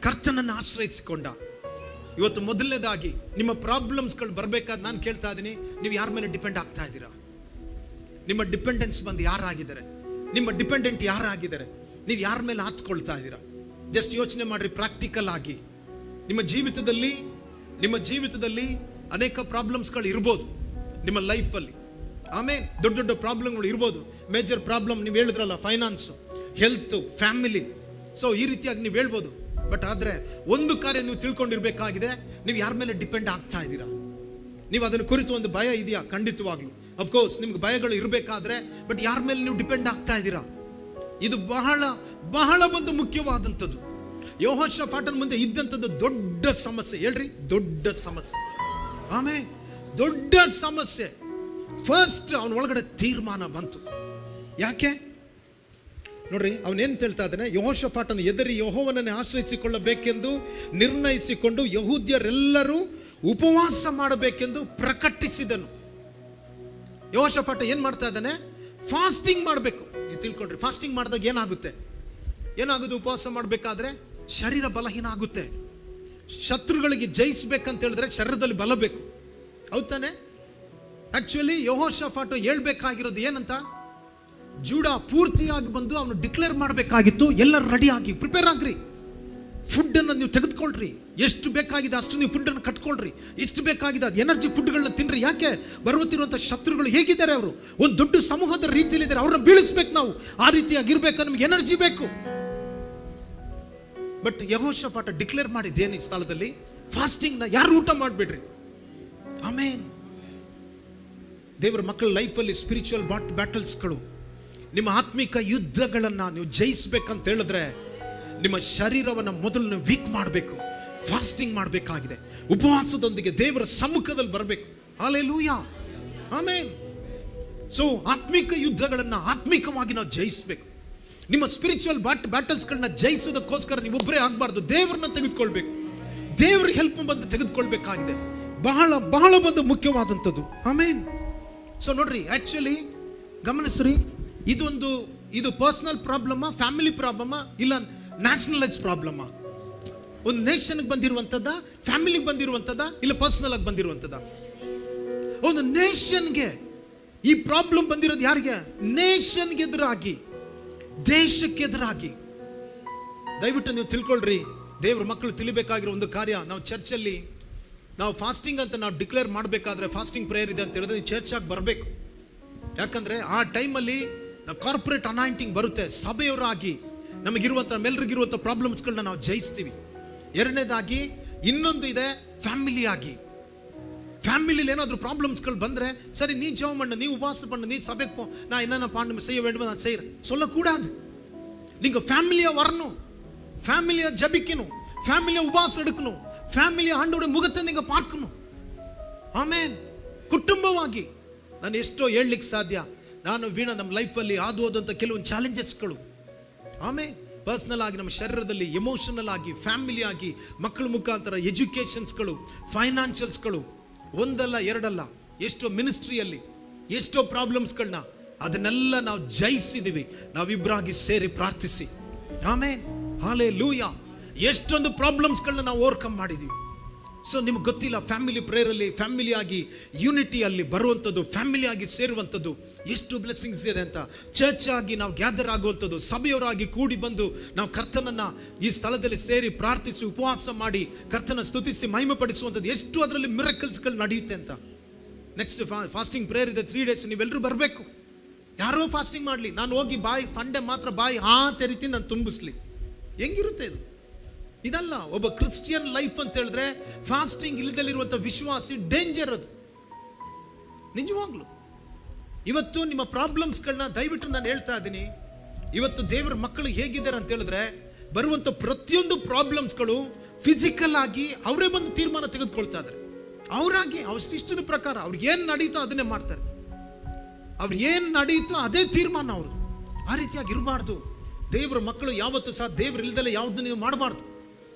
ಕರ್ತನನ್ನು ಆಶ್ರಯಿಸಿಕೊಂಡ. ಇವತ್ತು ಮೊದಲನೇದಾಗಿ ನಿಮ್ಮ ಪ್ರಾಬ್ಲಮ್ಸ್ಗಳು ಬರಬೇಕಾದ ನಾನು ಕೇಳ್ತಾ ಇದ್ದೀನಿ, ನೀವು ಯಾರ ಮೇಲೆ ಡಿಪೆಂಡ್ ಆಗ್ತಾ ಇದ್ದೀರಾ? ನಿಮ್ಮ ಡಿಪೆಂಡೆನ್ಸ್ ಬಂದು ಯಾರಾಗಿದ್ದಾರೆ? ನಿಮ್ಮ ಡಿಪೆಂಡೆಂಟ್ ಯಾರಾಗಿದ್ದಾರೆ? ನೀವು ಯಾರ ಮೇಲೆ ಹಾತ್ಕೊಳ್ತಾ ಇದ್ದೀರಾ? ಜಸ್ಟ್ ಯೋಚನೆ ಮಾಡ್ರಿ ಪ್ರಾಕ್ಟಿಕಲ್ ಆಗಿ. ನಿಮ್ಮ ಜೀವಿತದಲ್ಲಿ ಅನೇಕ ಪ್ರಾಬ್ಲಮ್ಸ್ಗಳು ಇರ್ಬೋದು ನಿಮ್ಮ ಲೈಫಲ್ಲಿ. ಆಮೇಲೆ ದೊಡ್ಡ ಪ್ರಾಬ್ಲಮ್ಗಳು ಇರ್ಬೋದು. ಮೇಜರ್ ಪ್ರಾಬ್ಲಮ್ ನೀವು ಹೇಳಿದ್ರಲ್ಲ, ಫೈನಾನ್ಸು, ಹೆಲ್ತ್, ಫ್ಯಾಮಿಲಿ. ಸೊ ಈ ರೀತಿಯಾಗಿ ನೀವು ಹೇಳ್ಬೋದು. ಬಟ್ ಆದರೆ ಒಂದು ಕಾರ್ಯ ನೀವು ತಿಳ್ಕೊಂಡಿರ್ಬೇಕಾಗಿದೆ, ನೀವು ಯಾರ ಮೇಲೆ ಡಿಪೆಂಡ್ ಆಗ್ತಾ ಇದ್ದೀರಾ? ನೀವು ಅದನ್ನು ಕುರಿತು ಒಂದು ಭಯ ಇದೆಯಾ? ಖಂಡಿತವಾಗ್ಲು ಅಫ್ಕೋರ್ಸ್ ನಿಮ್ಗೆ ಭಯಗಳು ಇರಬೇಕಾದ್ರೆ, ಬಟ್ ಯಾರ ಮೇಲೆ ನೀವು ಡಿಪೆಂಡ್ ಆಗ್ತಾ ಇದ್ದೀರಾ? ಇದು ಬಹಳ ಒಂದು ಮುಖ್ಯವಾದಂಥದ್ದು. ಯೆಹೋಷಾಫಾಟನ ಮುಂದೆ ಇದ್ದಂಥದ್ದು ದೊಡ್ಡ ಸಮಸ್ಯೆ. ಹೇಳ್ರಿ, ದೊಡ್ಡ ಸಮಸ್ಯೆ. ಆಮೇಲೆ ದೊಡ್ಡ ಸಮಸ್ಯೆ. ಫಸ್ಟ್ ಅವನ ಒಳಗಡೆ ತೀರ್ಮಾನ ಬಂತು. ಯಾಕೆ ನೋಡ್ರಿ, ಅವನೇನು ಹೇಳ್ತಾ ಇದ್ದಾನೆ, ಯೆಹೋಷಾಫಾಟನು ಎದರಿ ಯೆಹೋವನನ್ನೇ ಆಶ್ರಯಿಸಿಕೊಳ್ಳಬೇಕೆಂದು ನಿರ್ಣಯಿಸಿಕೊಂಡು ಯಹೂದ್ಯರೆಲ್ಲರೂ ಉಪವಾಸ ಮಾಡಬೇಕೆಂದು ಪ್ರಕಟಿಸಿದನು. ಯೆಹೋಷಾಫಾಟ ಏನ್ ಮಾಡ್ತಾ ಇದ್ದಾನೆ? ಫಾಸ್ಟಿಂಗ್ ಮಾಡಬೇಕು. ನೀವು ತಿಳ್ಕೊಂಡ್ರಿ, ಫಾಸ್ಟಿಂಗ್ ಮಾಡಿದಾಗ ಏನಾಗುತ್ತೆ? ಉಪವಾಸ ಮಾಡಬೇಕಾದ್ರೆ ಶರೀರ ಬಲಹೀನ ಆಗುತ್ತೆ. ಶತ್ರುಗಳಿಗೆ ಜಯಿಸ್ಬೇಕಂತ ಹೇಳಿದ್ರೆ ಶರೀರದಲ್ಲಿ ಬಲ ಬೇಕು, ಹೌದಾನೆ? ಆಕ್ಚುಲಿ ಯೆಹೋಷಾಫಾಟ ಹೇಳ್ಬೇಕಾಗಿರೋದು ಏನಂತ, ಜೂಡ ಪೂರ್ತಿಯಾಗಿ ಬಂದು ಅವನು ಡಿಕ್ಲೇರ್ ಮಾಡಬೇಕಾಗಿತ್ತು, ಎಲ್ಲರೂ ರೆಡಿ ಆಗಿ ಪ್ರಿಪೇರ್ ಆಗ್ರಿ, ಫುಡ್ ಅನ್ನು ನೀವು ತೆಗೆದುಕೊಳ್ರಿ, ಎಷ್ಟು ಬೇಕಾಗಿದೆ ಅಷ್ಟು ನೀವು ಫುಡ್ ಅನ್ನು ಕಟ್ಕೊಳ್ರಿ, ಎಷ್ಟು ಬೇಕಾಗಿದೆ ಅದು ಎನರ್ಜಿ ಫುಡ್ಗಳನ್ನ ತಿನ್ರಿ. ಯಾಕೆ? ಬರುತ್ತಿರುವಂಥ ಶತ್ರುಗಳು ಹೇಗಿದ್ದಾರೆ? ಅವರು ಒಂದು ದೊಡ್ಡ ಸಮೂಹದ ರೀತಿಯಲ್ಲಿ ಇದ್ದಾರೆ, ಅವ್ರನ್ನ ಬೀಳಿಸ್ಬೇಕು ನಾವು. ಆ ರೀತಿಯಾಗಿರ್ಬೇಕು, ನಮ್ಗೆ ಎನರ್ಜಿ ಬೇಕು. ಬಟ್ ಯೆಹೋಷಾಫಾಟ ಡಿಕ್ಲೇರ್ ಮಾಡಿದ್ದೇನು ಈ ಸ್ಥಳದಲ್ಲಿ? ಫಾಸ್ಟಿಂಗ್ನ ಯಾರು ಊಟ ಮಾಡಿಬಿಡ್ರಿ. ಆಮೇನ್. ದೇವರ ಮಕ್ಕಳ ಲೈಫಲ್ಲಿ ಸ್ಪಿರಿಚುವಲ್ ಬ್ಯಾಟಲ್ಸ್ಗಳು, ನಿಮ್ಮ ಆತ್ಮಿಕ ಯುದ್ಧಗಳನ್ನು ನೀವು ಜಯಿಸ್ಬೇಕಂತ ಹೇಳಿದ್ರೆ ನಿಮ್ಮ ಶರೀರವನ್ನು ಮೊದಲು ನೀವು ವೀಕ್ ಮಾಡಬೇಕು. ಫಾಸ್ಟಿಂಗ್ ಮಾಡಬೇಕಾಗಿದೆ, ಉಪವಾಸದೊಂದಿಗೆ ದೇವರ ಸಮ್ಮುಖದಲ್ಲಿ ಬರಬೇಕು. Hallelujah, amen. ಸೊ ಆತ್ಮಿಕ ಯುದ್ಧಗಳನ್ನು ಆತ್ಮಿಕವಾಗಿ ನಾವು ಜಯಿಸಬೇಕು. ನಿಮ್ಮ ಸ್ಪಿರಿಚುವಲ್ ಬ್ಯಾಟಲ್ಸ್ಗಳನ್ನ ಜಯಿಸೋದಕ್ಕೋಸ್ಕರ ನೀವು ಒಬ್ಬರೇ ಆಗಬಾರ್ದು, ದೇವರನ್ನ ತೆಗೆದುಕೊಳ್ಬೇಕು, ದೇವ್ರ ಹೆಲ್ಪ್ ಬಂದು ತೆಗೆದುಕೊಳ್ಬೇಕಾಗಿದೆ. ಬಹಳ ಒಂದು ಮುಖ್ಯವಾದಂಥದ್ದು. ಆಮೇನ್. ಸೊ ನೋಡ್ರಿ, ಆಕ್ಚುಲಿ ಗಮನಿಸ್ರಿ, ಇದು ಪರ್ಸನಲ್ ಪ್ರಾಬ್ಲಮಾ, ಫ್ಯಾಮಿಲಿ ಪ್ರಾಬ್ಲಮಾ, ಇಲ್ಲ ನ್ಯಾಷನಲೈಸ್ ಪ್ರಾಬ್ಲಮಾ? ಒಂದು ನೇಷನ್ಗೆ ಬಂದಿರುವಂಥದ್ದ, ಫ್ಯಾಮಿಲಿಗೆ ಬಂದಿರುವಂಥದ್ದ, ಇಲ್ಲ ಪರ್ಸನಲ್ ಆಗಿ ಬಂದಿರುವಂಥದ್ದ? ಒಂದು ನೇಷನ್ಗೆ ಈ ಪ್ರಾಬ್ಲಮ್ ಬಂದಿರೋದು ಯಾರಿಗೆ? ನೇಷನ್ಗೆ ಎದುರಾಗಿ, ದೇಶಕ್ಕೆ ಎದುರಾಗಿ. ದಯವಿಟ್ಟು ನೀವು ತಿಳ್ಕೊಳ್ರಿ, ದೇವ್ರ ಮಕ್ಕಳು ತಿಳಿಬೇಕಾಗಿರೋ ಒಂದು ಕಾರ್ಯ. ನಾವು ಚರ್ಚಲ್ಲಿ ನಾವು ಫಾಸ್ಟಿಂಗ್ ಅಂತ ನಾವು ಡಿಕ್ಲೇರ್ ಮಾಡಬೇಕಾದ್ರೆ, ಫಾಸ್ಟಿಂಗ್ ಪ್ರೇಯರ್ ಇದೆ ಅಂತ ಹೇಳಿದ್ರೆ ನೀವು ಚರ್ಚಾಗಿ ಬರಬೇಕು. ಯಾಕಂದ್ರೆ ಆ ಟೈಮಲ್ಲಿ ನಾವು ಕಾರ್ಪೊರೇಟ್ ಅನಾಯಿಂಟಿಂಗ್ ಬರುತ್ತೆ. ಸಭೆಯವರಾಗಿ ನಮಗಿರುವಂಥ ಪ್ರಾಬ್ಲಮ್ಸ್ಗಳನ್ನ ನಾವು ಜಯಿಸ್ತೀವಿ. ಎರಡನೇದಾಗಿ ಇನ್ನೊಂದು ಇದೆ, ಫ್ಯಾಮಿಲಿ ಆಗಿ. ಫ್ಯಾಮಿಲಿ ಏನಾದರೂ ಪ್ರಾಬ್ಲಮ್ಸ್ಗಳು ಬಂದರೆ, சரி நீ ஜெபம் பண்ணு, நீ உபவாசம் பண்ணு, நீ சபைக்கு போ, நான் என்னென்ன செய்ய வேண்டுமோ நான் செய்கிறேன் சொல்லக்கூடாது. நீங்கள் ஃபேமிலியாக வரணும், ஃபேமிலியாக ஜபிக்கணும், ஃபேமிலியாக உபவாசம் எடுக்கணும், ಫ್ಯಾಮಿಲಿಯ ಆಂಡೋட ಮುಖத்தை நீங்கள் பார்க்கணும். ಆಮೇನ್. ಕುಟುಂಬವಾಗಿ ನಾನು ಎಷ್ಟೋ ಹೇಳಲಿಕ್ಕೆ ಸಾಧ್ಯ. ನಾನು ವೀಣಾ ನಮ್ಮ ಲೈಫಲ್ಲಿ ಹೋದಂಥ ಕೆಲವೊಂದು ಚಾಲೆಂಜಸ್ಗಳು, ಆಮೇಲೆ ಪರ್ಸನಲ್ ಆಗಿ ನಮ್ಮ ಶರೀರದಲ್ಲಿ, ಎಮೋಷನಲ್ ಆಗಿ, ಫ್ಯಾಮಿಲಿ ಆಗಿ, ಮಕ್ಕಳ ಮುಖಾಂತರ ಎಜುಕೇಷನ್ಸ್ಗಳು, ಫೈನಾನ್ಷಿಯಲ್ಸ್ಗಳು, ಒಂದಲ್ಲ ಎರಡಲ್ಲ, ಎಷ್ಟೋ ಮಿನಿಸ್ಟ್ರಿಯಲ್ಲಿ ಎಷ್ಟೋ ಪ್ರಾಬ್ಲಮ್ಸ್ಗಳನ್ನ ಅದನ್ನೆಲ್ಲ ನಾವು ಜಯಿಸಿದ್ದೀವಿ, ನಾವಿಬ್ಬರಾಗಿ ಸೇರಿ ಪ್ರಾರ್ಥಿಸಿ. ಆಮೇನ್, ಹಲ್ಲೆಲೂಯಾ. ಎಷ್ಟೊಂದು ಪ್ರಾಬ್ಲಮ್ಸ್ಗಳನ್ನ ನಾವು ಓವರ್ಕಮ್ ಮಾಡಿದ್ದೀವಿ. ಸೊ ನಿಮ್ಗೆ ಗೊತ್ತಿಲ್ಲ, ಫ್ಯಾಮಿಲಿ ಪ್ರೇಯರಲ್ಲಿ ಫ್ಯಾಮಿಲಿಯಾಗಿ ಯೂನಿಟಿಯಲ್ಲಿ ಬರುವಂಥದ್ದು, ಫ್ಯಾಮಿಲಿಯಾಗಿ ಸೇರುವಂಥದ್ದು ಎಷ್ಟು ಬ್ಲೆಸ್ಸಿಂಗ್ಸ್ ಇದೆ ಅಂತ. ಚರ್ಚ್ ಆಗಿ ನಾವು ಗ್ಯಾದರ್ ಆಗುವಂಥದ್ದು, ಸಭೆಯವರಾಗಿ ಕೂಡಿ ಬಂದು ನಾವು ಕರ್ತನನ್ನು ಈ ಸ್ಥಳದಲ್ಲಿ ಸೇರಿ ಪ್ರಾರ್ಥಿಸಿ ಉಪವಾಸ ಮಾಡಿ ಕರ್ತನ ಸ್ತುತಿಸಿ ಮಹಿಮೆ ಪಡಿಸುವಂಥದ್ದು, ಎಷ್ಟು ಅದರಲ್ಲಿ ಮಿರಕಲ್ಸ್ಗಳು ನಡೆಯುತ್ತೆ ಅಂತ. ನೆಕ್ಸ್ಟ್ ಫಾಸ್ಟಿಂಗ್ ಪ್ರೇಯರ್ ಇದೆ 3 days. ನೀವೆಲ್ಲರೂ ಬರಬೇಕು. ಯಾರೋ ಫಾಸ್ಟಿಂಗ್ ಮಾಡಲಿ, ನಾನು ಹೋಗಿ ಬಾಯಿ ಸಂಡೇ ಮಾತ್ರ ಬಾಯಿ ತೆರಿತಿ ನಾನು ತುಂಬಿಸ್ಲಿ, ಹೆಂಗಿರುತ್ತೆ ಇದು? ಇದಲ್ಲ ಒಬ್ಬ ಕ್ರಿಶ್ಚಿಯನ್ ಲೈಫ್ ಅಂತ ಹೇಳಿದ್ರೆ. ಫಾಸ್ಟಿಂಗ್ ಇಲ್ಲದಲ್ಲಿರುವಂಥ ವಿಶ್ವಾಸಿ ಡೇಂಜರ್ ಅದು, ನಿಜವಾಗ್ಲು. ಇವತ್ತು ನಿಮ್ಮ ಪ್ರಾಬ್ಲಮ್ಸ್ಗಳನ್ನ ದಯವಿಟ್ಟು ನಾನು ಹೇಳ್ತಾ ಇದ್ದೀನಿ. ಇವತ್ತು ದೇವರ ಮಕ್ಕಳು ಹೇಗಿದ್ದಾರೆ ಅಂತ ಹೇಳಿದ್ರೆ, ಬರುವಂಥ ಪ್ರತಿಯೊಂದು ಪ್ರಾಬ್ಲಮ್ಸ್ಗಳು ಫಿಸಿಕಲ್ ಆಗಿ ಅವರೇ ಬಂದು ತೀರ್ಮಾನ ತೆಗೆದುಕೊಳ್ತಾ ಇದ್ದಾರೆ. ಅವರಾಗಿ ಅವ್ರ ಇಷ್ಟದ ಪ್ರಕಾರ ಅವ್ರಿಗೆ ಏನು ನಡೀತೋ ಅದನ್ನೇ ಮಾಡ್ತಾರೆ. ಅವ್ರಿಗೆ ಏನು ನಡೀತೋ ಅದೇ ತೀರ್ಮಾನ ಅವ್ರದ್ದು. ಆ ರೀತಿಯಾಗಿ ಇರಬಾರ್ದು. ದೇವರ ಮಕ್ಕಳು ಯಾವತ್ತೂ ಸಹ ದೇವ್ರ ಇಲ್ದಲೆ ಯಾವ್ದು ನೀವು ಮಾಡಬಾರ್ದು.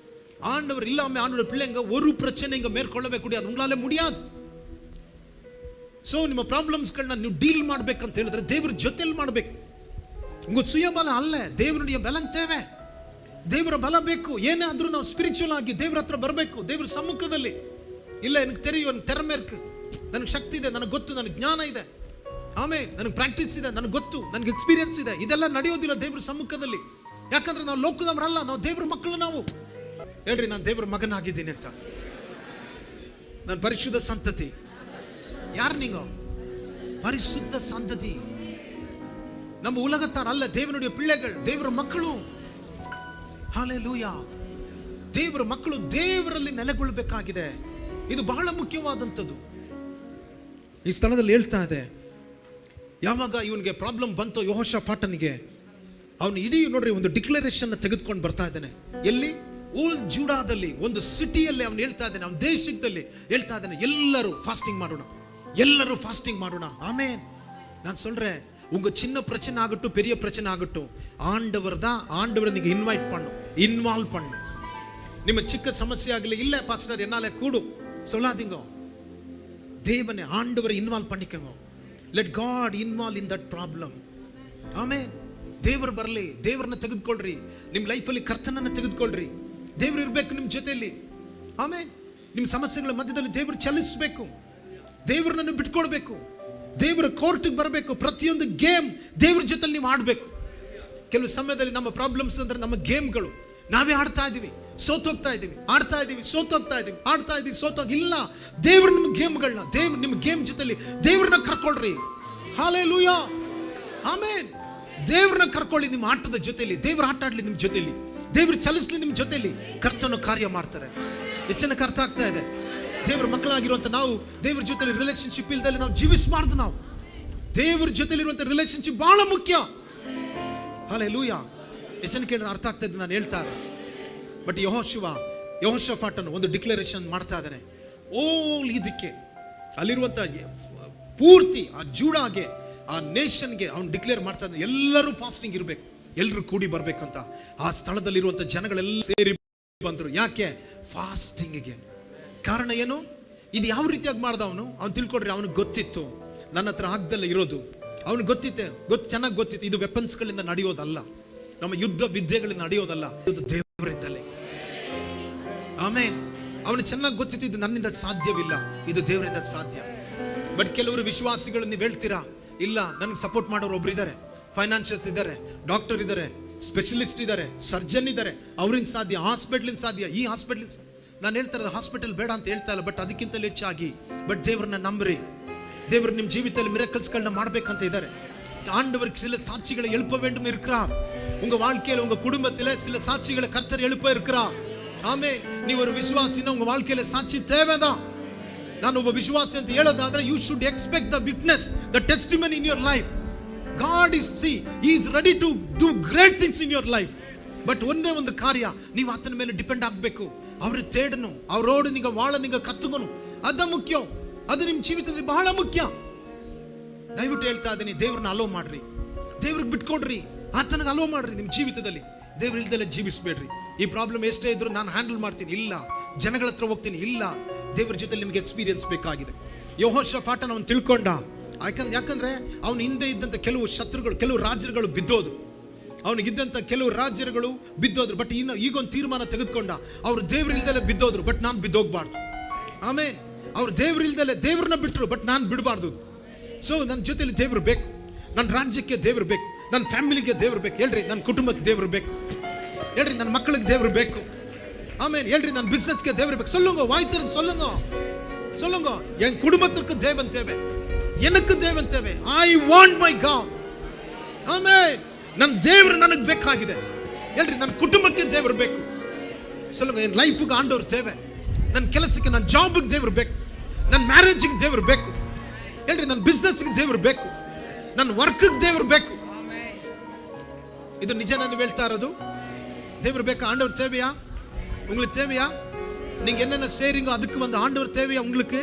ஆண்டவர் இல்லாம ஆண்டோட பிள்ளைங்க ஒரு பிரச்சனைங்க மேற்கொள்ளவே கூடாது, உங்களால முடியாது. ಸೊ ನಿಮ್ಮ ಪ್ರಾಬ್ಲಮ್ಸ್ಗಳನ್ನ ನೀವು ಡೀಲ್ ಮಾಡ್ಬೇಕಂತ ಹೇಳಿದ್ರೆ ದೇವ್ರ ಜೊತೆಲಿ ಮಾಡಬೇಕು. ಉಂಗ ಸುಯ ಬಲ ಅಲ್ಲ, ದೇವರುடைய ಬಲಂ ತೇವೆ, ದೇವರ ಬಲ ಬೇಕು. ಏನೇ ಆದ್ರೂ ನಾವು ಸ್ಪಿರಿಚುವಲ್ ಆಗಿ ದೇವ್ರ ಹತ್ರ ಬರಬೇಕು, ದೇವ್ರ ಸಮ್ಮುಖದಲ್ಲಿ. ಇಲ್ಲ ನನಗೆ ತೆರೆಯುವ ತೆರಮೆ ಇருக்கு, ನನಗೆ ಶಕ್ತಿ ಇದೆ, ನನಗೆ ಗೊತ್ತು, ನನಗೆ ಜ್ಞಾನ ಇದೆ, ಆಮೇಲೆ ನನಗೆ ಪ್ರಾಕ್ಟೀಸ್ ಇದೆ, ನನಗೆ ಗೊತ್ತು, ನನಗೆ ಎಕ್ಸ್ಪೀರಿಯನ್ಸ್ ಇದೆ. ಇದೆಲ್ಲ ನಡೆಯೋದಿಲ್ಲ ದೇವ್ರ ಸಮ್ಮುಖದಲ್ಲಿ. ಯಾಕಂದ್ರೆ ನಾವು ಲೋಕದವರಲ್ಲ, ನಾವು ದೇವ್ರ ಮಕ್ಕಳು. ನಾವು ಹೇಳ್ರಿ, ನಾನು ದೇವ್ರ ಮಗನಾಗಿದ್ದೀನಿ ಅಂತ. ನಾನು ಪರಿಶುದ್ಧ ಸಂತತಿ. ಯಾರು ನೀವು? ಪರಿಶುದ್ಧ ಸಂತತಿ. ನಮ್ಮ ಉಲಗತ್ತಾರ ಅಲ್ಲ, ದೇವನುடைய பிள்ளைகள், ದೇವರ ಮಕ್ಕಳು. ಹಲ್ಲೆಲೂಯಾ. ದೇವರ ಮಕ್ಕಳು ದೇವರಲ್ಲಿ ನೆಲೆಗೊಳ್ಳಬೇಕಾಗಿದೆ. ಇದು ಬಹಳ ಮುಖ್ಯವಾದಂಥದ್ದು. ಈ ಸ್ಥಳದಲ್ಲಿ ಹೇಳ್ತಾ ಇದೆ, ಯಾವಾಗ ಇವನಿಗೆ ಪ್ರಾಬ್ಲಮ್ ಬಂತು ಯೆಹೋಷಾಫಾಟನಿಗೆ, ಅವನು ಇಡೀ ನೋಡ್ರಿ ಒಂದು ಡಿಕ್ಲರೇಷನ್ ತೆಗೆದುಕೊಂಡು ಬರ್ತಾ ಇದ್ದಾನೆ. ಎಲ್ಲಿ? ಓಲ್ಡ್ ಜೂಡಾದಲ್ಲಿ, ಒಂದು ಸಿಟಿಯಲ್ಲಿ ಅವನು ಹೇಳ್ತಾ ಇದ್ದಾನೆ, ಅವನ ದೇಶದಲ್ಲಿ ಹೇಳ್ತಾ ಇದ್ದಾನೆ, ಎಲ್ಲರೂ ಫಾಸ್ಟಿಂಗ್ ಮಾಡೋಣ, ಎಲ್ಲರೂ ಫಾಸ್ಟಿಂಗ್ ಮಾಡೋಣ. ಆಮೇನ್. நான் சொல்றேன், உங்க சின்ன பிரச்சனை ஆகட்டும் பெரிய பிரச்சனை ஆகட்டும், ஆண்டவர் நீங்க இன்வால்வ் பண்ணும். ನಿಮ್ಮ ಚಿಕ್ಕ ಸಮಸ್ಯೆ ಆಗಲಿ, ಇಲ್ಲ ಪಾಸ್ಟರ್ ಎನ್ನಾಲೆ ಕೂಡು சொல்லாதீங்க, தேவனை ஆண்டவரை இன்வால்வ் பண்ணிக்கங்க. let god involve in that problem. ಆಮೇನ್. ದೇವರು ಬರಲಿ, ದೇವರನ್ನ ತೆಗೆದುಕೊಳ್ಳ್ರಿ, ನಿಮ್ಮ ಲೈಫಲ್ಲಿ ಕರ್ತನನ್ನ ತೆಗೆದುಕೊಳ್ಳ್ರಿ. ದೇವರು ಇರಬೇಕು ನಿಮ್ಮ ಜೊತೆಯಲ್ಲಿ. ಆಮೇನ್. ನಿಮ್ಮ ಸಮಸ್ಯೆಗಳ ಮಧ್ಯದಲ್ಲಿ ದೇವರು ಚಲಿಸಬೇಕು, ದೇವರನ್ನು ಬಿಟ್ಕೊಡ್ಬೇಕು, ದೇವರ ಕೋರ್ಟ್ಗೆ ಬರಬೇಕು. ಪ್ರತಿಯೊಂದು ಗೇಮ್ ದೇವರ ಜೊತೆಲಿ ನೀವು ಆಡಬೇಕು. ಕೆಲವು ಸಮಯದಲ್ಲಿ ನಮ್ಮ ಪ್ರಾಬ್ಲಮ್ಸ್ ಅಂದ್ರೆ ನಮ್ಮ ಗೇಮ್ಗಳು, ನಾವೇ ಆಡ್ತಾ ಇದೀವಿ, ಸೋತೋಗ್ತಾ ಇದೀವಿ, ಆಡ್ತಾ ಇದೀವಿ, ಸೋತೋಗ್ತಾ ಇದೀವಿ, ಆಡ್ತಾ ಇದೀವಿ, ಇಲ್ಲ. ದೇವ್ರ ನಿಮ್ಮ ಗೇಮ್ಗಳನ್ನ, ನಿಮ್ಮ ಗೇಮ್ ಜೊತೆಲಿ ದೇವ್ರನ್ನ ಕರ್ಕೊಳ್ರಿ. ಹಲ್ಲೆಲೂಯಾ. ಆಮೇನ್. ದೇವ್ರನ್ನ ಕರ್ಕೊಳ್ಳಿ ನಿಮ್ಮ ಆಟದ ಜೊತೆಲಿ. ದೇವ್ರ ಆಟ ಆಡ್ಲಿ ನಿಮ್ಮ ಜೊತೆಲಿ, ದೇವ್ರ ಚಲಿಸ್ಲಿ ನಿಮ್ಮ ಜೊತೆಲಿ. ಕರ್ತನು ಕಾರ್ಯ ಮಾಡ್ತಾರೆ. ಎಷ್ಟು ಜನಕ್ಕೆ ಅರ್ಥ ಆಗ್ತಾ ಇದೆ? ದೇವ್ರ ಮಕ್ಕಳಾಗಿರುವಂತ ನಾವು ದೇವ್ರ ಜೊತೆಲಿ ರಿಲೇಶನ್ಶಿಪ್ ಇಲ್ದಲ್ಲಿ ನಾವು ಜೀವಿಸಬಾರ್ದು. ನಾವು ದೇವ್ರ ಜೊತೆಲಿರುವಂತ ರಿಲೇಶನ್ಶಿಪ್ ಬಹಳ ಮುಖ್ಯ. ಹಲ್ಲೆಲೂಯಾ. ಎಷ್ಟು ಜನಕ್ಕೆ ಅರ್ಥ ಆಗ್ತಾ ಇದೆ ನಾನು ಹೇಳ್ತಾರೆ? ಬಟ್ ಯೆಹೋಷಾಫಾಟನು ಒಂದು ಡಿಕ್ಲರೇಷನ್ ಮಾಡ್ತಾ ಇದ್ದಾನೆ. ಓಲ್ ಇದಕ್ಕೆ ಅಲ್ಲಿರುವಂತ ಪೂರ್ತಿ ಆ ಜೂಡಾಗೆ, ಆ ನೇಷನ್ಗೆ ಅವನು ಡಿಕ್ಲೇರ್ ಮಾಡ್ತಾ ಇದ್ದಾನೆ, ಎಲ್ಲರೂ ಫಾಸ್ಟಿಂಗ್ ಇರಬೇಕು, ಎಲ್ಲರೂ ಕೂಡಿ ಬರ್ಬೇಕಂತ. ಆ ಸ್ಥಳದಲ್ಲಿರುವಂತ ಜನಗಳೆಲ್ಲ ಸೇರಿ ಬಂದರು. ಯಾಕೆ? ಫಾಸ್ಟಿಂಗ್ಗೆ. ಕಾರಣ ಏನು? ಇದು ಯಾವ ರೀತಿಯಾಗಿ ಮಾಡ್ದ ಅವನು ತಿಳ್ಕೊಡ್ರಿ. ಅವನಿಗೆ ಗೊತ್ತಿತ್ತು ನನ್ನ ಹತ್ರ ಆಗ್ದಲ್ಲ ಇರೋದು. ಅವನಿಗೆ ಚೆನ್ನಾಗಿ ಗೊತ್ತಿತ್ತು, ಇದು ವೆಪನ್ಸ್ಗಳಿಂದ ನಡೆಯೋದಲ್ಲ, ನಮ್ಮ ಯುದ್ಧ ವಿದ್ಯೆಗಳಿಂದ ನಡೆಯೋದಲ್ಲ, ಇದು ದೇವರಿಂದಲೇ. ಆಮೇನ್. ಅವನು ಚೆನ್ನಾಗಿ ಗೊತ್ತಿತ್ತು, ಇದು ನನ್ನಿಂದ ಸಾಧ್ಯವಿಲ್ಲ, ಇದು ದೇವರಿಂದ ಸಾಧ್ಯ. ಬಟ್ ಕೆಲವರು ವಿಶ್ವಾಸಿಗಳು ನೀವು ಹೇಳ್ತೀರಾ, ಇಲ್ಲ ನನಗೆ ಸಪೋರ್ಟ್ ಮಾಡೋರು ಒಬ್ರು ಇದ್ದಾರೆ, ಫೈನಾನ್ಷಿಯಲ್ಸ್ ಇದ್ದಾರೆ, ಡಾಕ್ಟರ್ ಇದ್ದಾರೆ, ಸ್ಪೆಷಲಿಸ್ಟ್ ಇದ್ದಾರೆ, ಸರ್ಜನ್ ಇದ್ದಾರೆ, ಅವರಿಂದ ಸಾಧ್ಯ, ಹಾಸ್ಪಿಟಲಿಂದ ಸಾಧ್ಯ, ಈ ಹಾಸ್ಪಿಟಲ್. ನಾನು ಹೇಳ್ತಾ ಇರೋದು ಹಾಸ್ಪಿಟಲ್ ಬೇಡ ಅಂತ ಹೇಳ್ತಾ ಇಲ್ಲ, ಬಟ್ ಅದಕ್ಕಿಂತಲೂ ಹೆಚ್ಚಾಗಿ ಬಟ್ ದೇವ್ರನ್ನ ನಂಬ್ರಿ. ದೇವರು ನಿಮ್ಮ ಜೀವಿತದಲ್ಲಿ ಮಿರಕಲ್ಸ್ಗಳನ್ನ ಮಾಡ್ಬೇಕಂತ ಇದ್ದಾರೆ. ஆண்டவருக்கு சில சாட்சிகளை எழுப்ப வேண்டும் இருக்கிறார். உங்க வாழ்க்கையில உங்க குடும்பத்தில சில சாட்சிகளை கர்த்தர் எழுப்ப இருக்கிறார். ஆமென். நீ ஒரு விசுவாசினா உங்க வாழ்க்கையில சாட்சி தேவைதான். நான் ಒಬ್ಬ ವಿಶ್ವಾಸಿ ಅಂತ ಹೇಳೋದಾದ್ರೆ you should expect the witness, the testimony in your life. God is he is ready to do great things in your life. But ಒಂದೇ ಒಂದು ಕಾರ್ಯ, ನೀವು ಆತನ ಮೇಲೆ ಡಿಪೆಂಡ್ ಆಗಬೇಕು. ಅವ್ರ ತೇಡನು, ಅವರೋಡು ನಿಗ ವಾಳ ನಿಗ ಕತ್ತುಗನು, ಅದ ಮುಖ್ಯ. ಅದು ನಿಮ್ಮ ಜೀವಿತದಲ್ಲಿ ಬಹಳ ಮುಖ್ಯ. ದಯವಿಟ್ಟು ಹೇಳ್ತಾ ಇದ್ದೀನಿ, ದೇವ್ರನ್ನ ಅಲೋ ಮಾಡ್ರಿ, ದೇವ್ರಿಗೆ ಬಿಟ್ಕೊಡ್ರಿ, ಆತನಿಗೆ ಅಲೋ ಮಾಡ್ರಿ ನಿಮ್ಮ ಜೀವಿತದಲ್ಲಿ. ದೇವ್ರ ಇಲ್ದಲ್ಲೇ ಜೀವಿಸಬೇಡ್ರಿ. ಈ ಪ್ರಾಬ್ಲಮ್ ಎಷ್ಟೇ ಇದ್ರು ನಾನು ಹ್ಯಾಂಡಲ್ ಮಾಡ್ತೀನಿ, ಇಲ್ಲ ಜನಗಳ ಹತ್ರ ಹೋಗ್ತೀನಿ, ಇಲ್ಲ. ದೇವ್ರ ಜೊತೆ ನಿಮಗೆ ಎಕ್ಸ್ಪೀರಿಯನ್ಸ್ ಬೇಕಾಗಿದೆ. ಯೆಹೋಷಾಫಾಟನ ಅವನು ತಿಳ್ಕೊಂಡ. ಯಾಕಂದ್ರೆ ಅವನು ಹಿಂದೆ ಇದ್ದಂಥ ಕೆಲವು ಶತ್ರುಗಳು, ಕೆಲವು ರಾಜ್ಯಗಳು ಬಿದ್ದೋದು, ಅವನಿಗಿದ್ದಂಥ ಕೆಲವು ರಾಜ್ಯಗಳು ಬಿದ್ದೋದ್ರು. ಬಟ್ ಈಗೊಂದು ತೀರ್ಮಾನ ತೆಗೆದುಕೊಂಡ, ಅವರು ದೇವ್ರ ಇಲ್ದಲ್ಲೇ ಬಿದ್ದೋದ್ರು, ಬಟ್ ನಾನು ಬಿದ್ದೋಗ್ಬಾರ್ದು. ಆಮೇಲೆ ಅವ್ರು ದೇವ್ರು ಇಲ್ದಲೆ ದೇವ್ರನ್ನ ಬಿಟ್ಟರು, ಬಟ್ ನಾನು ಬಿಡಬಾರ್ದು. ಸೊ ನನ್ನ ಜೊತೆಲಿ ದೇವ್ರು ಬೇಕು, ನನ್ನ ರಾಜ್ಯಕ್ಕೆ ದೇವ್ರು ಬೇಕು, ನನ್ನ ಫ್ಯಾಮಿಲಿಗೆ ದೇವ್ರು ಬೇಕು. ಹೇಳ್ರಿ ನನ್ನ ಕುಟುಂಬಕ್ಕೆ ದೇವ್ರು ಬೇಕು, ಹೇಳ್ರಿ ನನ್ನ ಮಕ್ಕಳಿಗೆ ದೇವ್ರು ಬೇಕು. ஆமென். ಹೇಳ್ರಿ ನನ್ನ ಬಿಸ್ನೆಸ್ಗೆ ದೇವ್ರು ಬೇಕು. சொல்லுங்க, வாய் திறந்து சொல்லுங்க, சொல்லுங்க. என் குடும்பத்திற்கு தேவன் தேவை, எனக்கு தேவன் தேவை. I want my God. Amen. ನನ್ನ ದೇವರು ನನಗೆ ಬೇಕಾಗಿದೆ. ಹೇಳ್ರಿ ನನ್ನ ಕುಟುಂಬಕ್ಕೆ ದೇವರು ಬೇಕು. சொல்லுங்க, என் லைஃப்க்கு ஆண்டவர் தேவை, ನನ್ನ ಕೆಲಸಕ್ಕೆ, ನನ್ನ ಜಾಬ್ಗೆ ದೇವರು ಬೇಕು, ನನ್ನ ಮ್ಯಾರೇಜ್ಗೆ ದೇವರು ಬೇಕು. ಹೇಳ್ರಿ ನನ್ನ ಬಿಸ್ನೆಸ್ಗೆ ದೇವರು ಬೇಕು, ನನ್ನ ವರ್ಕ್ಗೆ ದೇವರು ಬೇಕು. ಇದು ನಿಜ ನಾನು ಹೇಳ್ತಾ ಇರೋದು. ದೇವರು ಬೇಕಾ? ஆண்டவர் தேவையா? உங்களுக்கு தேவையா? நீங்க என்னென்ன செய்றீங்க அதுக்கு வந்து ஆண்டவர் தேவையா உங்களுக்கு?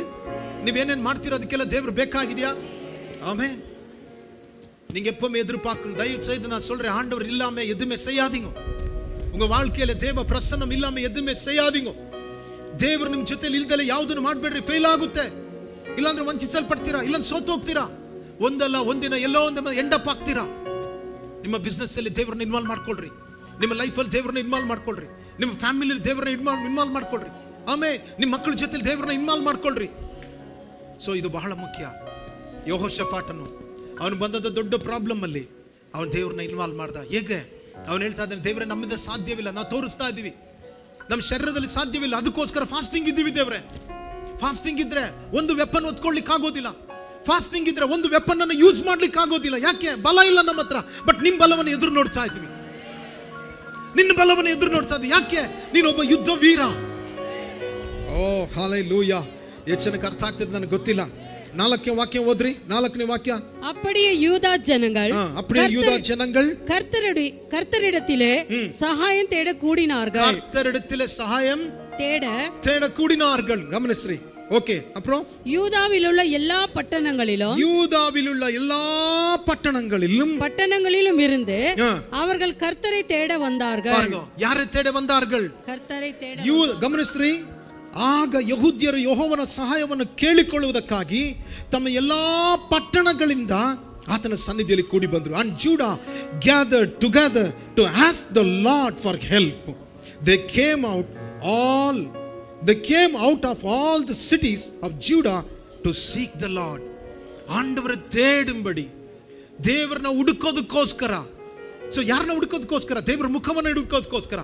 ನೀವು ಏನೇನು ಮಾಡ್ತೀರೋ ಅದಕ್ಕೆಲ್ಲ ದೇವರು ಬೇಕಾಗಿದೆಯಾ? ஆமென். நீங்க எப்பவுமே எதிர்பார்க்கணும். தயவு செய்து நான் சொல்றேன், ஆண்டவர் இல்லாம எதுவுமே செய்யாதீங்க. உங்க வாழ்க்கையில தேவ பிரசன்னம் ಇಲ್ಲame ಎದುಮೆ செய்யாதீங்க. ದೇವರು ನಿಮ್ಮ ಜೊತೆಲಿ ಇಲ್ದಲೆ ಯಾವುದನ್ನು ಮಾಡಬೇಡ್ರಿ, ಫೇಲ್ ಆಗುತ್ತೆ. ಇಲ್ಲಾಂದ್ರೆ ವಂಚಿಸಲ್ಪಡ್ತೀರಾ, ಇಲ್ಲಾಂದ್ರೆ ಸೋತು ಹೋಗ್ತೀರಾ. ಒಂದಲ್ಲ ಒಂದಿನ ಎಲ್ಲೋ ಒಂದು ಎಂಡಪ್ ಆಗ್ತೀರಾ. ನಿಮ್ಮ ಬಿಸ್ನೆಸ್ ಅಲ್ಲಿ ದೇವರನ್ನ ಇನ್ವಾಲ್ವ್ ಮಾಡ್ಕೊಳ್ರಿ, ನಿಮ್ಮ ಲೈಫಲ್ಲಿ ದೇವರನ್ನ ಇನ್ವಾಲ್ವ್ ಮಾಡ್ಕೊಳ್ರಿ, ನಿಮ್ಮ ಫ್ಯಾಮಿಲಿ ದೇವರನ್ನ ಇನ್ವಾಲ್ವ್ ಮಾಡ್ಕೊಳ್ರಿ. ಆಮೇಲೆ ನಿಮ್ಮ ಮಕ್ಕಳ ಜೊತೆಲಿ ದೇವರನ್ನ ಇನ್ವಾಲ್ವ್ ಮಾಡ್ಕೊಳ್ರಿ. ಸೊ ಇದು ಬಹಳ ಮುಖ್ಯ. ಯೆಹೋಷಾಫಾಟನು ಅವನು ಬಂದದ ದೊಡ್ಡ ಪ್ರಾಬ್ಲಮ್ ಅಲ್ಲಿ ಅವನು ದೇವ್ರನ್ನ ಇನ್ವಾಲ್ವ್ ಮಾಡ್ದ. ಹೇಗೆ? ಅವನು ಹೇಳ್ತಾ ಇದ್ದಾನೆ, ದೇವರೇ ನಮ್ಮಿಂದ ಸಾಧ್ಯವಿಲ್ಲ, ನಾವು ತೋರಿಸ್ತಾ ಇದ್ದೀವಿ, ನಮ್ಮ ಶರೀರದಲ್ಲಿ ಸಾಧ್ಯವಿಲ್ಲ, ಅದಕ್ಕೋಸ್ಕರ ಫಾಸ್ಟಿಂಗ್ ಇದ್ದೀವಿ. ದೇವ್ರೆ, ಫಾಸ್ಟಿಂಗ್ ಇದ್ರೆ ಒಂದು ವೆಪನ್ ಹೊತ್ಕೊಳ್ಳಿಕ್ಕೆ ಆಗೋದಿಲ್ಲ, ಫಾಸ್ಟಿಂಗ್ ಇದ್ರೆ ಒಂದು ವೆಪನ್ ಅನ್ನು ಯೂಸ್ ಮಾಡ್ಲಿಕ್ಕೆ ಆಗೋದಿಲ್ಲ. ಯಾಕೆ? ಬಲ ಇಲ್ಲ ನಮ್ಮ ಹತ್ರ. ಬಟ್ ನಿಮ್ ಬಲವನ್ನು ಎದುರು ನೋಡ್ತಾ ಇದ್ವಿ, ನಿನ್ನ ಬಲವನ್ನು ಎದುರು ನೋಡ್ತಾ ಇದ್ವಿ. ಯಾಕೆ? ನೀನೊಬ್ಬ ಯುದ್ಧ ವೀರ. ಓ ಹಲ್ಲೆಲೂಯಾ. ಎಷ್ಟು ಜನಕ್ಕೆ ಅರ್ಥ ಆಗ್ತದೆ ನನಗೆ ಗೊತ್ತಿಲ್ಲ. 4ನೇ ವಾಕ್ಯ ಓದ್ರಿ. 4ನೇ ವಾಕ್ಯ. அப்படியே யூதா ஜனங்கள் அப்படியே யூதா ஜனங்கள் கர்த்தரிடத்திலே சகாயம் தேட கூடினார்கள். கர்த்தரிடத்திலே சகாயம் தேட கூடினார்கள். கவனிஸ்ரீ. ஓகே, அப்புறம் யூதாவில் உள்ள எல்லா பட்டணங்களிலும் பட்டணங்களிலும் இருந்து அவர்கள் கர்த்தரை தேட வந்தார்கள். யாரை தேட வந்தார்கள்? கர்த்தரை தேட. ಗಮನಿಸ್ರಿ. ಆಗ ಯಹೂದ್ಯರು ಯೆಹೋವನ ಸಹಾಯವನ್ನು ಕೇಳಿಕೊಳ್ಳುವುದಕ್ಕಾಗಿ ತಮ್ಮ ಎಲ್ಲಾ ಪಟ್ಟಣಗಳಿಂದ ಆತನ ಸನ್ನಿಧಿಯಲ್ಲಿ ಕೂಡಿ ಬಂದರು. And Judah gathered together to ask the Lord for help. They came out of all the cities of Judah to seek the Lord. ಆಂಡವರ ತೇಡುಂಬಡಿ, ದೇವರನ್ನ ಹುಡುಕೋದಕ್ಕೋಸ್ಕರ. ಸೊ ಯಾರನ್ನ ಹುಡುಕೋದಕ್ಕೋಸ್ಕರ? ದೇವರ ಮುಖವನ್ನು ಹುಡುಕೋದಕ್ಕೋಸ್ಕರ.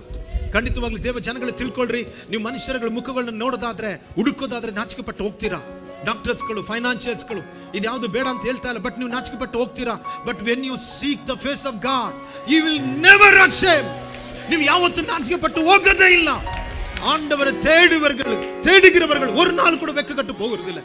ಖಂಡಿತವಾಗ್ಲೂ ದೇವ ಜನಗಳು ತಿಳ್ಕೊಳ್ರಿ, ನೀವು ಮನುಷ್ಯರುಗಳ ಮುಖಗಳನ್ನ ನೋಡೋದಾದ್ರೆ, ಹುಡುಕೋದಾದ್ರೆ ನಾಚಿಕೆ ಪಟ್ಟು ಹೋಗ್ತೀರಾ. ಡಾಕ್ಟರ್ಸ್ಗಳು, ಫೈನಾನ್ಷಿಯಲ್ಸ್ಗಳು ಇದ್ಯಾವುದು ಬೇಡ ಅಂತ ಹೇಳ್ತಾ ಇಲ್ಲ, ಬಟ್ ನೀವು ನಾಚಿಕೆ ಪಟ್ಟು ಹೋಗ್ತೀರಾ. But when you seek the face of God, you will never ashame. ನೀವು ಯಾವತ್ತೂ ನಾಚಿಕೆ ಪಟ್ಟು ಹೋಗೋದೇ ಇಲ್ಲ. ஆண்டவரை தேடுகிறவர்கள் ஒரு நாள் கூட வெட்கப்பட்டு போகிறதில்லை.